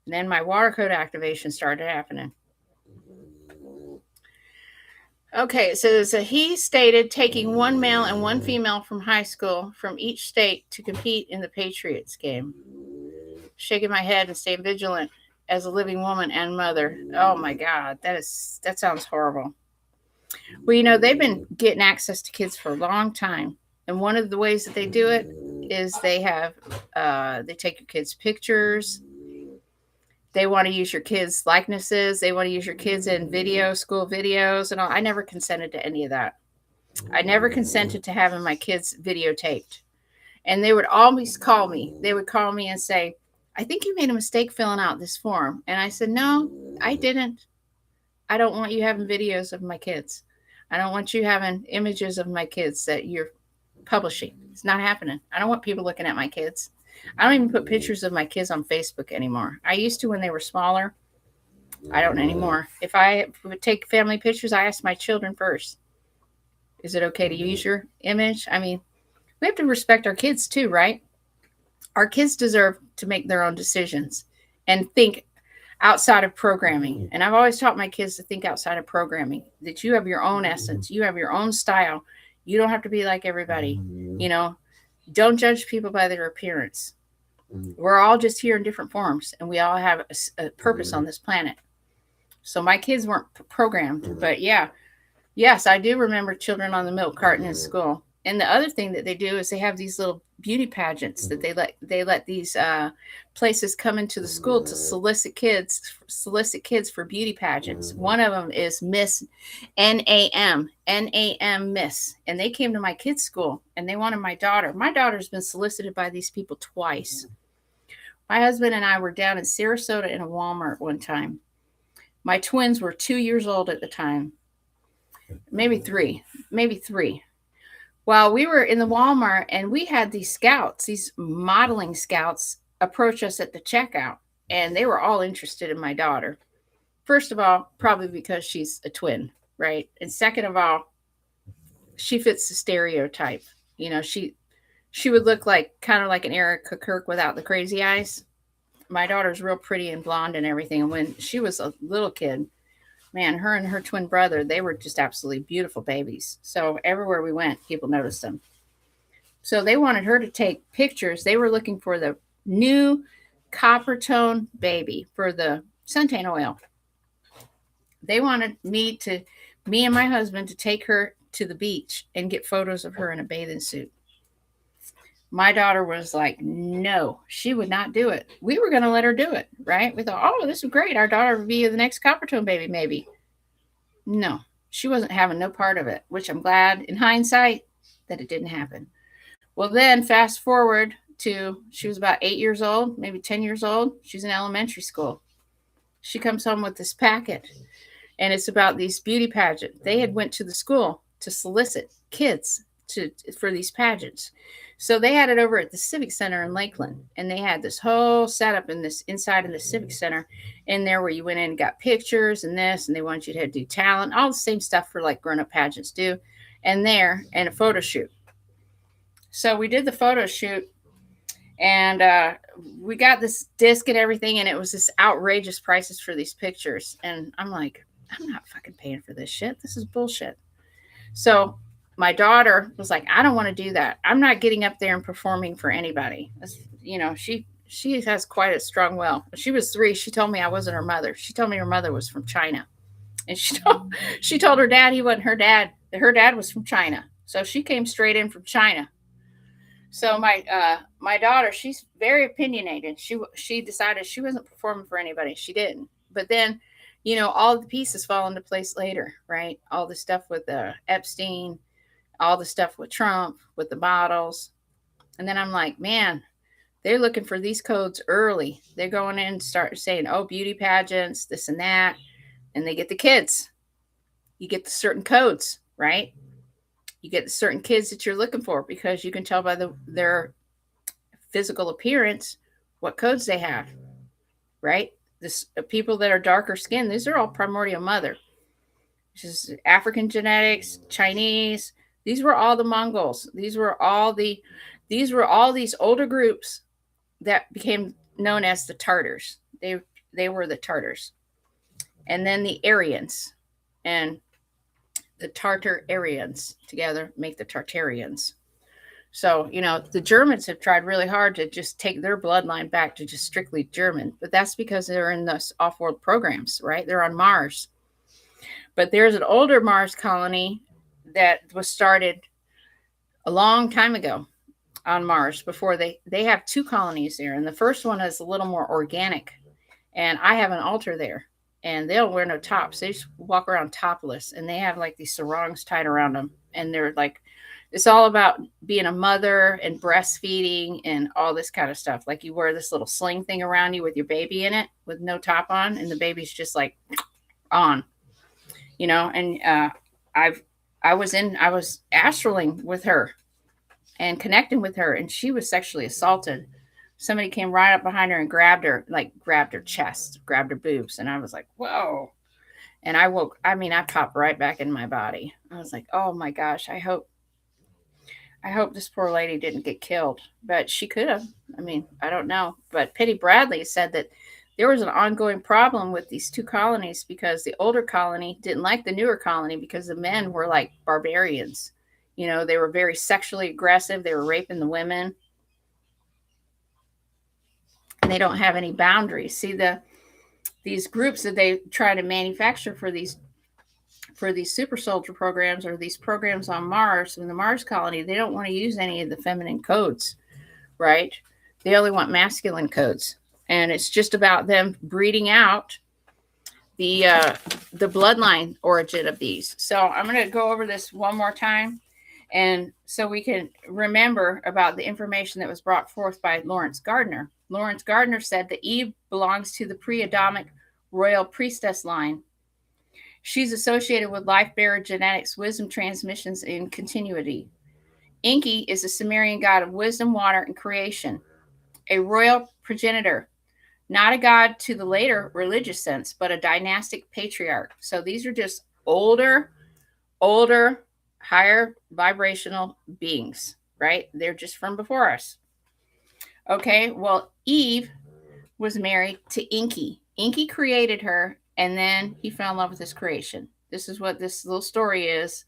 And then my water code activation started happening. Okay, so he stated taking 1 male and 1 female from high school from each state to compete in the Patriots game. Shaking my head and staying vigilant as a living woman and mother. Oh my God, that sounds horrible. Well, you know, they've been getting access to kids for a long time. And one of the ways that they do it is they take your kids' pictures. They want to use your kids' likenesses. They want to use your kids in school videos and all. I never consented to any of that. I never consented to having my kids videotaped. And they would always call me. They would call me and say, I think you made a mistake filling out this form. And I said, no, I didn't. I don't want you having videos of my kids. I don't want you having images of my kids that you're publishing. It's not happening. I don't want people looking at my kids. I don't even put pictures of my kids on Facebook anymore. I used to when they were smaller. I don't anymore. If I would take family pictures, I ask my children first, is it okay to use your image? I mean, we have to respect our kids too, right? Our kids deserve to make their own decisions and think outside of programming. And I've always taught my kids to think outside of programming, that you have your own essence. You have your own style. You don't have to be like everybody. You know, don't judge people by their appearance. We're all just here in different forms, and we all have a purpose on this planet. So my kids weren't programmed, but yes, I do remember children on the milk carton in school. And the other thing that they do is they have these little beauty pageants that they let these places come into the school to solicit kids for beauty pageants. One of them is Miss NAM Miss, and they came to my kids' school and they wanted my daughter. My daughter's been solicited by these people twice. My husband and I were down in Sarasota in a Walmart one time. My twins were 2 years old at the time, maybe three. Well, we were in the Walmart and we had these modeling scouts approach us at the checkout, and they were all interested in my daughter. First of all, probably because she's a twin, right? And second of all, she fits the stereotype. You know, she would look kind of like an Erica Kirk without the crazy eyes. My daughter's real pretty and blonde and everything. And when she was a little kid, man, her and her twin brother, they were just absolutely beautiful babies. So everywhere we went, people noticed them. So they wanted her to take pictures. They were looking for the new copper tone baby for the suntan oil. They wanted me and my husband to take her to the beach and get photos of her in a bathing suit. My daughter was like, no, she would not do it. We were going to let her do it, right? We thought, oh, this is great. Our daughter would be the next copper tone baby, maybe. No, she wasn't having no part of it, which I'm glad in hindsight that it didn't happen. Well, then fast forward to, she was about 8 years old, maybe 10 years old. She's in elementary school. She comes home with this packet, and it's about these beauty pageants. They had went to the school to solicit kids for these pageants. So they had it over at the Civic Center in Lakeland, and they had this whole setup in this inside of the Civic Center in there where you went in and got pictures and this, and they wanted you to do talent, all the same stuff for like grown-up pageants do, and there, and a photo shoot. So we did the photo shoot, and we got this disc and everything, and it was this outrageous prices for these pictures. And I'm like, I'm not fucking paying for this shit. This is bullshit. So my daughter was like, I don't want to do that. I'm not getting up there and performing for anybody. You know, she has quite a strong will. She was 3. She told me I wasn't her mother. She told me her mother was from China. And she told her dad he wasn't her dad. Her dad was from China. So she came straight in from China. So my daughter, she's very opinionated. She decided she wasn't performing for anybody. She didn't. But then, you know, all the pieces fall into place later, right? All the stuff with Epstein, all the stuff with Trump, with the models. And then I'm like, man, they're looking for these codes early. They're going in and start saying, oh, beauty pageants, this and that. And they get the kids. You get the certain codes, right? You get the certain kids that you're looking for because you can tell by their physical appearance what codes they have, right? This people that are darker skinned, these are all primordial mother. This is African genetics, Chinese. These were all the Mongols. These were all these older groups that became known as the Tartars. They were the Tartars. And then the Aryans. And the Tartarians together make the Tartarians. So, you know, the Germans have tried really hard to just take their bloodline back to just strictly German, but that's because they're in those off-world programs, right? They're on Mars. But there's an older Mars colony that was started a long time ago on Mars before they have 2 colonies there. And the first one is a little more organic. And I have an altar there. And they don't wear no tops. They just walk around topless. And they have like these sarongs tied around them. And they're like, it's all about being a mother and breastfeeding and all this kind of stuff. Like you wear this little sling thing around you with your baby in it with no top on. And the baby's just like on, you know. And I was astraling with her and connecting with her. And she was sexually assaulted. Somebody came right up behind her and grabbed her chest, grabbed her boobs. And I was like, whoa. And I popped right back in my body. I was like, oh my gosh, I hope this poor lady didn't get killed. But she could have. I mean, I don't know. But Penny Bradley said that there was an ongoing problem with these 2 colonies because the older colony didn't like the newer colony because the men were like barbarians. You know, they were very sexually aggressive. They were raping the women. And they don't have any boundaries. See, these groups that they try to manufacture for these super soldier programs or these programs on Mars, in the Mars colony, they don't want to use any of the feminine codes, right? They only want masculine codes. And it's just about them breeding out the bloodline origin of these. So I'm going to go over this one more time. And so we can remember about the information that was brought forth by Lawrence Gardner. Lawrence Gardner said that Eve belongs to the pre-Adamic royal priestess line. She's associated with life-bearer genetics, wisdom transmissions, and continuity. Enki is a Sumerian god of wisdom, water, and creation. A royal progenitor, not a god to the later religious sense, but a dynastic patriarch. So these are just older, higher vibrational beings, right? They're just from before us. Okay, well, Eve was married to Enki. Enki created her, and then he fell in love with his creation. This is what this little story is.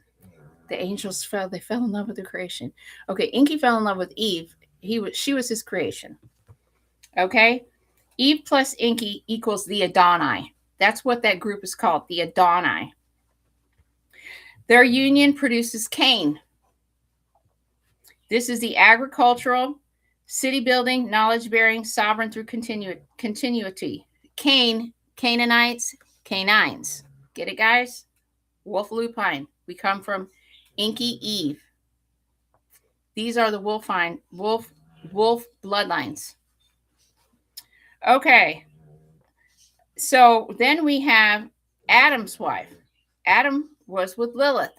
The angels fell in love with the creation. Okay, Enki fell in love with Eve. She was his creation. Okay? Eve plus Enki equals the Adonai. That's what that group is called, the Adonai. Their union produces Cain. This is the agricultural, city building, knowledge bearing, sovereign through continuity. Cain, Canaanites, canines. Get it, guys? Wolf lupine. We come from Enki Eve. These are the wolf bloodlines. Okay. So then we have Adam's wife. Adam was with Lilith.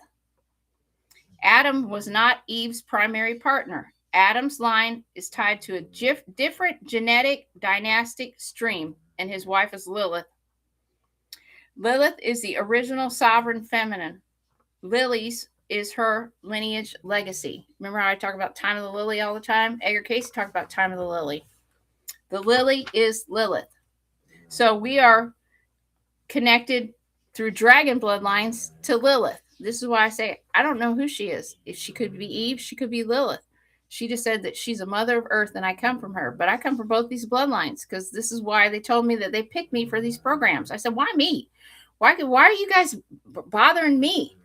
Adam was not Eve's primary partner. Adam's line is tied to a different genetic dynastic stream, and his wife is Lilith. Lilith is the original sovereign feminine. Lily's is her lineage legacy. Remember how I talk about time of the lily all the time? Edgar Cayce talked about time of the lily. The lily is Lilith. So we are connected through dragon bloodlines to Lilith. This is why I say I don't know who she is. If she could be Eve, she could be Lilith. She just said that she's a mother of earth and I come from her. But I come from both these bloodlines because this is why they told me that they picked me for these programs. I said, why me? Why are you guys bothering me?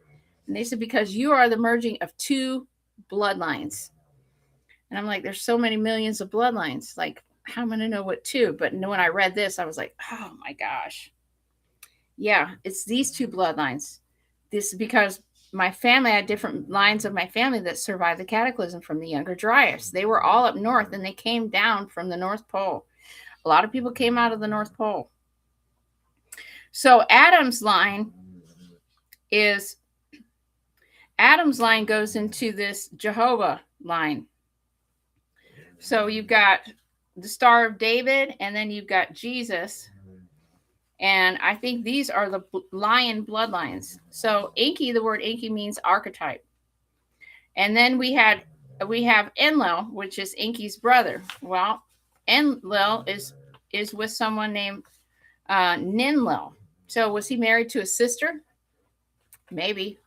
And they said, because you are the merging of two bloodlines. And I'm like, there's so many millions of bloodlines. Like, how am I going to know what two? But when I read this, I was like, oh my gosh. Yeah, it's these two bloodlines. This is because my family had different lines of my family that survived the cataclysm from the Younger Dryas. They were all up north and they came down from the North Pole. A lot of people came out of the North Pole. So Adam's line goes into this Jehovah line. So you've got the Star of David, and then you've got Jesus. And I think these are the lion bloodlines. So Enki, the word Enki means archetype. And then we have Enlil, which is Enki's brother. Well, Enlil is with someone named Ninlil. So was he married to a sister? Maybe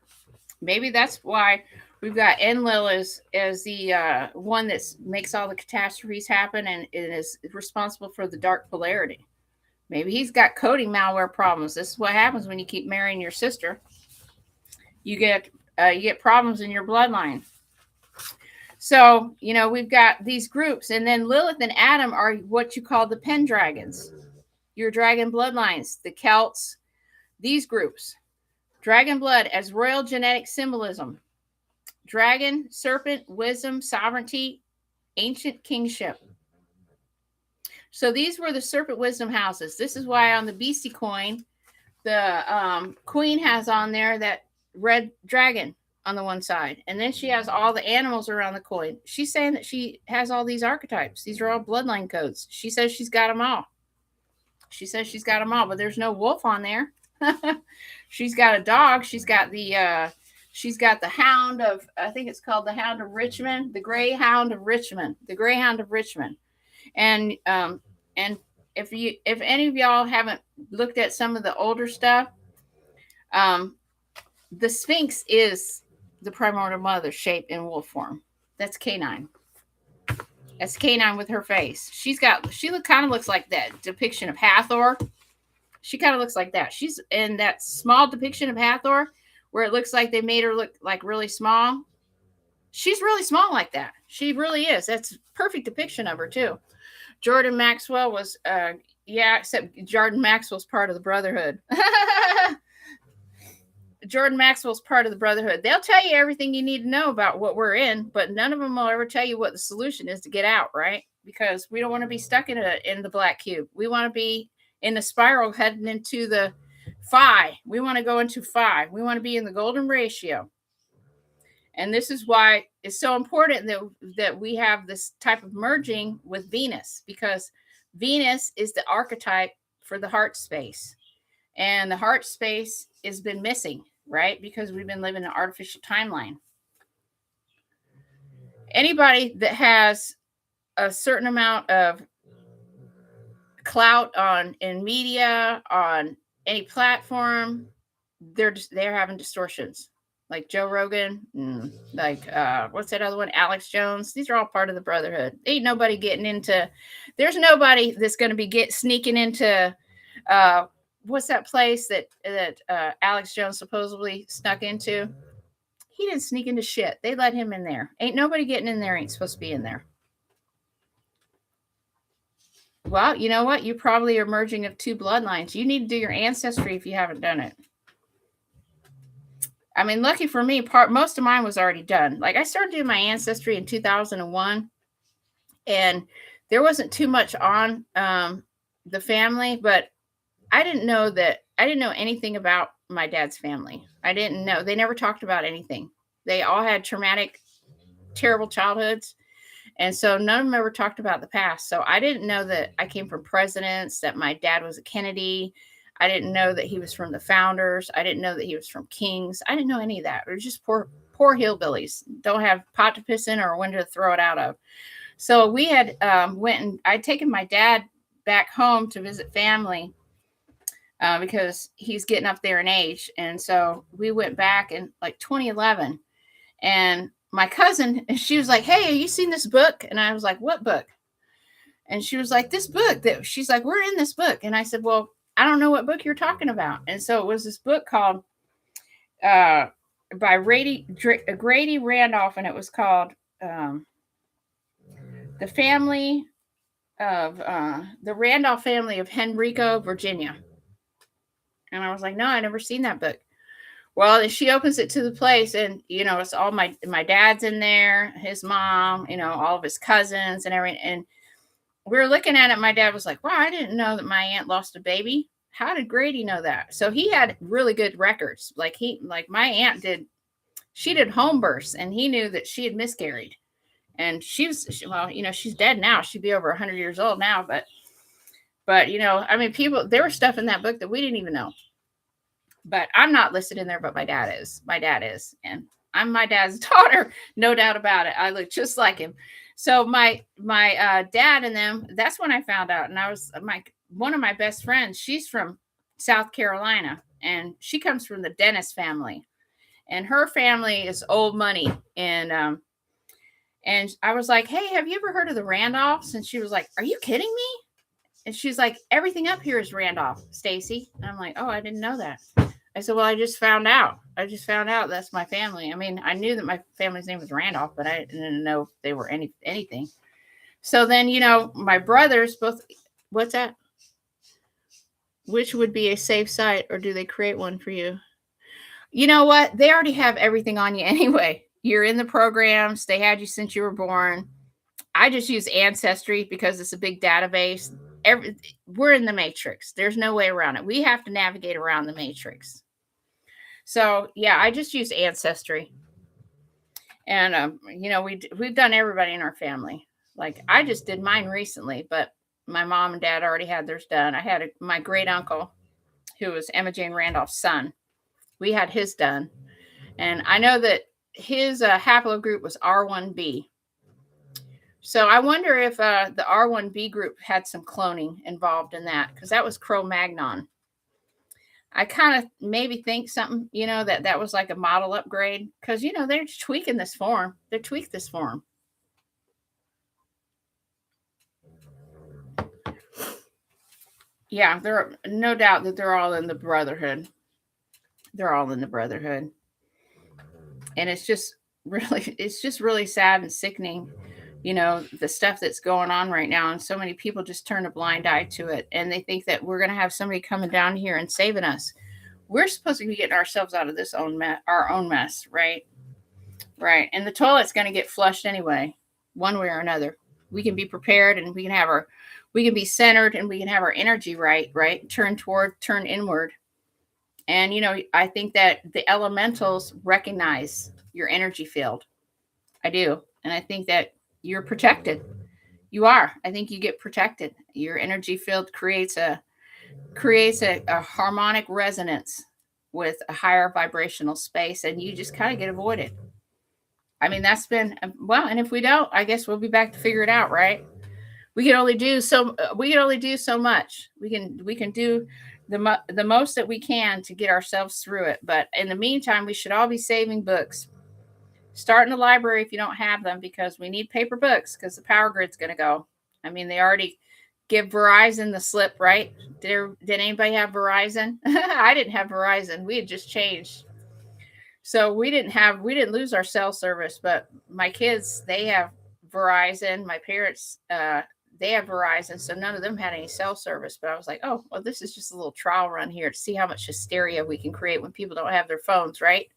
that's why we've got Enlil as the one that makes all the catastrophes happen and is responsible for the dark polarity. Maybe he's got coding malware problems. This is what happens when you keep marrying your sister. You get problems in your bloodline. So, we've got these groups, and then Lilith and Adam are what you call the Pendragons. Your dragon bloodlines, the Celts, these groups. Dragon blood as royal genetic symbolism. Dragon, serpent, wisdom, sovereignty, ancient kingship. So these were the serpent wisdom houses. This is why on the Beastie coin, the queen has on there that red dragon on the one side. And then she has all the animals around the coin. She's saying that she has all these archetypes. These are all bloodline codes. She says she's got them all. But there's no wolf on there. She's got a dog. She's got the hound of, I think it's called the Hound of Richmond, the Greyhound of Richmond. And if any of y'all haven't looked at some of the older stuff, the Sphinx is the primordial mother shaped in wolf form. That's canine. That's canine with her face. She kind of looks like that depiction of Hathor. She kind of looks like that. She's in that small depiction of Hathor where it looks like they made her look like really small. She's really small like that. She really is. That's a perfect depiction of her too. Jordan Maxwell was, except Jordan Maxwell's part of the Brotherhood. Jordan Maxwell's part of the Brotherhood. They'll tell you everything you need to know about what we're in, but none of them will ever tell you what the solution is to get out, right? Because we don't want to be stuck in the black cube. We want to be in the spiral heading into the phi. We want to go into phi. We want to be in the golden ratio. And this is why it's so important that we have this type of merging with Venus, because Venus is the archetype for the heart space. And the heart space has been missing, right? Because we've been living in an artificial timeline. Anybody that has a certain amount of clout in media, on any platform, they're having distortions. Like Joe Rogan, what's that other one? Alex Jones. These are all part of the Brotherhood. Ain't nobody there's nobody that's going to be sneaking into, what's that place that Alex Jones supposedly snuck into? He didn't sneak into shit. They let him in there. Ain't nobody getting in there ain't supposed to be in there. Well, you know what? You probably are merging of two bloodlines. You need to do your ancestry if you haven't done it. I mean, lucky for me, most of mine was already done. Like I started doing my ancestry in 2001, and there wasn't too much on the family, but I didn't know anything about my dad's family. I didn't know. They never talked about anything. They all had traumatic, terrible childhoods. And so none of them ever talked about the past. So I didn't know that I came from presidents, that my dad was a Kennedy. I didn't know that he was from the founders. I didn't know that he was from kings. I didn't know any of that. We're just poor hillbillies. Don't have pot to piss in or a window to throw it out of. So we had went and I'd taken my dad back home to visit family because he's getting up there in age. And so we went back in like 2011. And my cousin, she was like, "Hey, have you seen this book?" And I was like, "What book?" And she was like, "This book that," she's like, "We're in this book." And I said, "Well, I don't know what book you're talking about." And so it was this book called by Grady Randolph, and it was called The Family of the Randolph Family of Henrico, Virginia. And I was like, "No, I never seen that book." Well, she opens it to the place, and it's all my dad's in there, his mom, all of his cousins and everything. And we were looking at it. My dad was like, "Wow, I didn't know that my aunt lost a baby. How did Grady know that?" So he had really good records. Like my aunt she did home births, and he knew that she had miscarried. And she's dead now. She'd be over 100 years old now. But there was stuff in that book that we didn't even know. But I'm not listed in there, but my dad is. And I'm my dad's daughter, no doubt about it. I look just like him. So my dad and them, that's when I found out. And I was one of my best friends, she's from South Carolina, and she comes from the Dennis family. And her family is old money. And I was like, "Hey, have you ever heard of the Randolphs?" And she was like, "Are you kidding me?" And she's like, "Everything up here is Randolph, Stacy." And I'm like, "Oh, I didn't know that." I said, "Well, I just found out. That's my family." I mean, I knew that my family's name was Randolph, but I didn't know if they were anything. So then, my brothers both, what's that? Which would be a safe site, or do they create one for you? You know what? They already have everything on you anyway. You're in the programs. They had you since you were born. I just use Ancestry because it's a big database. We're in the matrix. There's no way around it. We have to navigate around the matrix. So yeah, I just use Ancestry. And we've done everybody in our family. Like I just did mine recently, but my mom and dad already had theirs done. I had my great uncle, who was Emma Jane Randolph's son. We had his done, and I know that his haplogroup was R1b. So I wonder if the R1b group had some cloning involved in that, because that was Cro-Magnon. I kind of maybe think something, that was like a model upgrade, because, they're tweaking this form. They tweaked this form. Yeah, there no doubt that they're all in the brotherhood. They're all in the brotherhood. And it's just really sad and sickening, the stuff that's going on right now. And so many people just turn a blind eye to it. And they think that we're going to have somebody coming down here and saving us. We're supposed to be getting ourselves out of our own mess, right? Right. And the toilet's going to get flushed anyway, one way or another. We can be prepared, and we can be centered, and we can have our energy right? Turn inward. And, I think that the elementals recognize your energy field. I do. And I think that you're protected. You are. I think you get protected. Your energy field creates a harmonic resonance with a higher vibrational space, and you just kind of get avoided. I mean, that's been, well, and if we don't, I guess we'll be back to figure it out, right? We can only do so much. We can do the most that we can to get ourselves through it. But in the meantime, we should all be saving books. Start in the library if you don't have them, because we need paper books, because the power grid's going to go. I mean, they already give Verizon the slip, right? Did anybody have Verizon? I didn't have Verizon. We had just changed. So we didn't lose our cell service, but my kids, they have Verizon. My parents, they have Verizon, so none of them had any cell service. But I was like, oh, well, this is just a little trial run here to see how much hysteria we can create when people don't have their phones, right?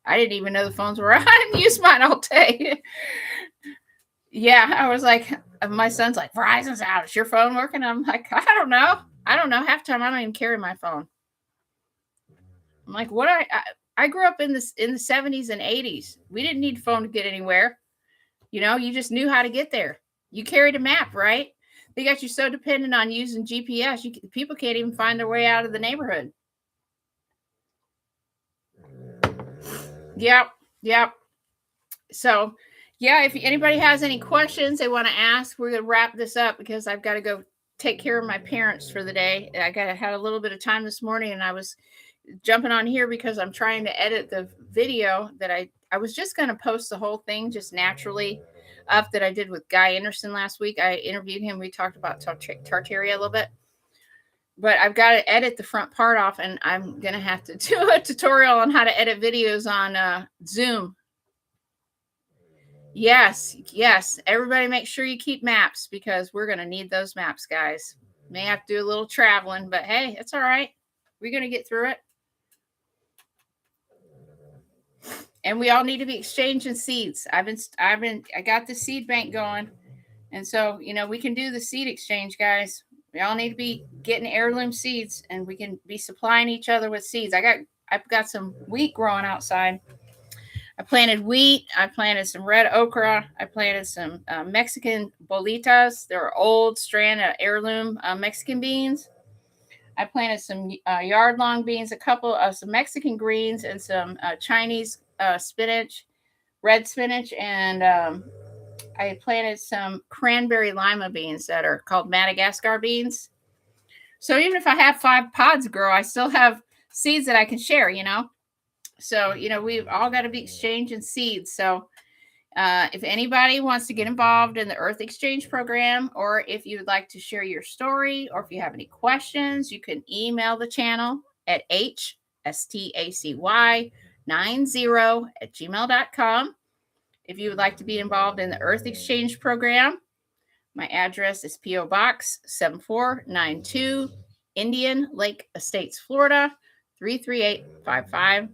I didn't even know the phones were on. I didn't use mine all day. Yeah, I was like, my son's like, Verizon's out. Is your phone working? I'm like, I don't know. Half the time I don't even carry my phone. I'm like, I grew up in the 70s and 80s. We didn't need phone to get anywhere. You just knew how to get there. You carried a map, right? They got you so dependent on using GPS, people can't even find their way out of the neighborhood. Yep, yep. So, yeah, if anybody has any questions they want to ask, we're going to wrap this up because I've got to go take care of my parents for the day. Had a little bit of time this morning, and I was jumping on here because I'm trying to edit the video that I was just going to post the whole thing just naturally up that I did with Guy Anderson last week. I interviewed him. We talked about Tartaria a little bit. But I've got to edit the front part off, and I'm going to have to do a tutorial on how to edit videos on Zoom. Yes. Everybody make sure you keep maps because we're going to need those maps, guys. May have to do a little traveling, but hey, it's all right. We're going to get through it. And we all need to be exchanging seeds. I got the seed bank going. And so, we can do the seed exchange, guys. We all need to be getting heirloom seeds, and we can be supplying each other with seeds. I've got some wheat growing outside. I planted wheat. I planted some red okra. I planted some Mexican bolitas. They're old strand of heirloom Mexican beans. I planted some yard-long beans, a couple of some Mexican greens, and some Chinese spinach, red spinach, and I planted some cranberry lima beans that are called Madagascar beans. So even if I have 5 pods grow, I still have seeds that I can share, So, we've all got to be exchanging seeds. So if anybody wants to get involved in the Earth Exchange program, or if you would like to share your story, or if you have any questions, you can email the channel at hstacy90@gmail.com. If you would like to be involved in the Earth Exchange program, my address is P.O. Box 7492, Indian Lake Estates, Florida, 33855.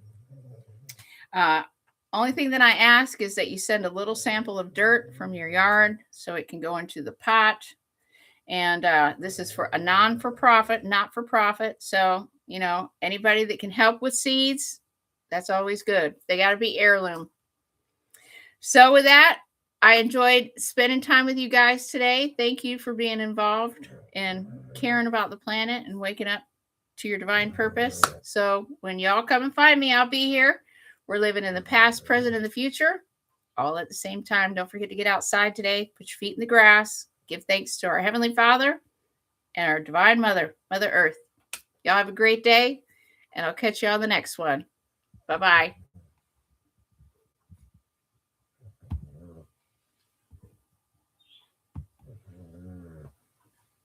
Only thing that I ask is that you send a little sample of dirt from your yard so it can go into the pot. And this is for a non-for-profit, not-for-profit. So, anybody that can help with seeds, that's always good. They got to be heirloom. So with that, I enjoyed spending time with you guys today. Thank you for being involved and caring about the planet and waking up to your divine purpose. So when y'all come and find me, I'll be here. We're living in the past, present, and the future, all at the same time. Don't forget to get outside today. Put your feet in the grass. Give thanks to our Heavenly Father and our Divine Mother, Mother Earth. Y'all have a great day, and I'll catch you on the next one. Bye-bye.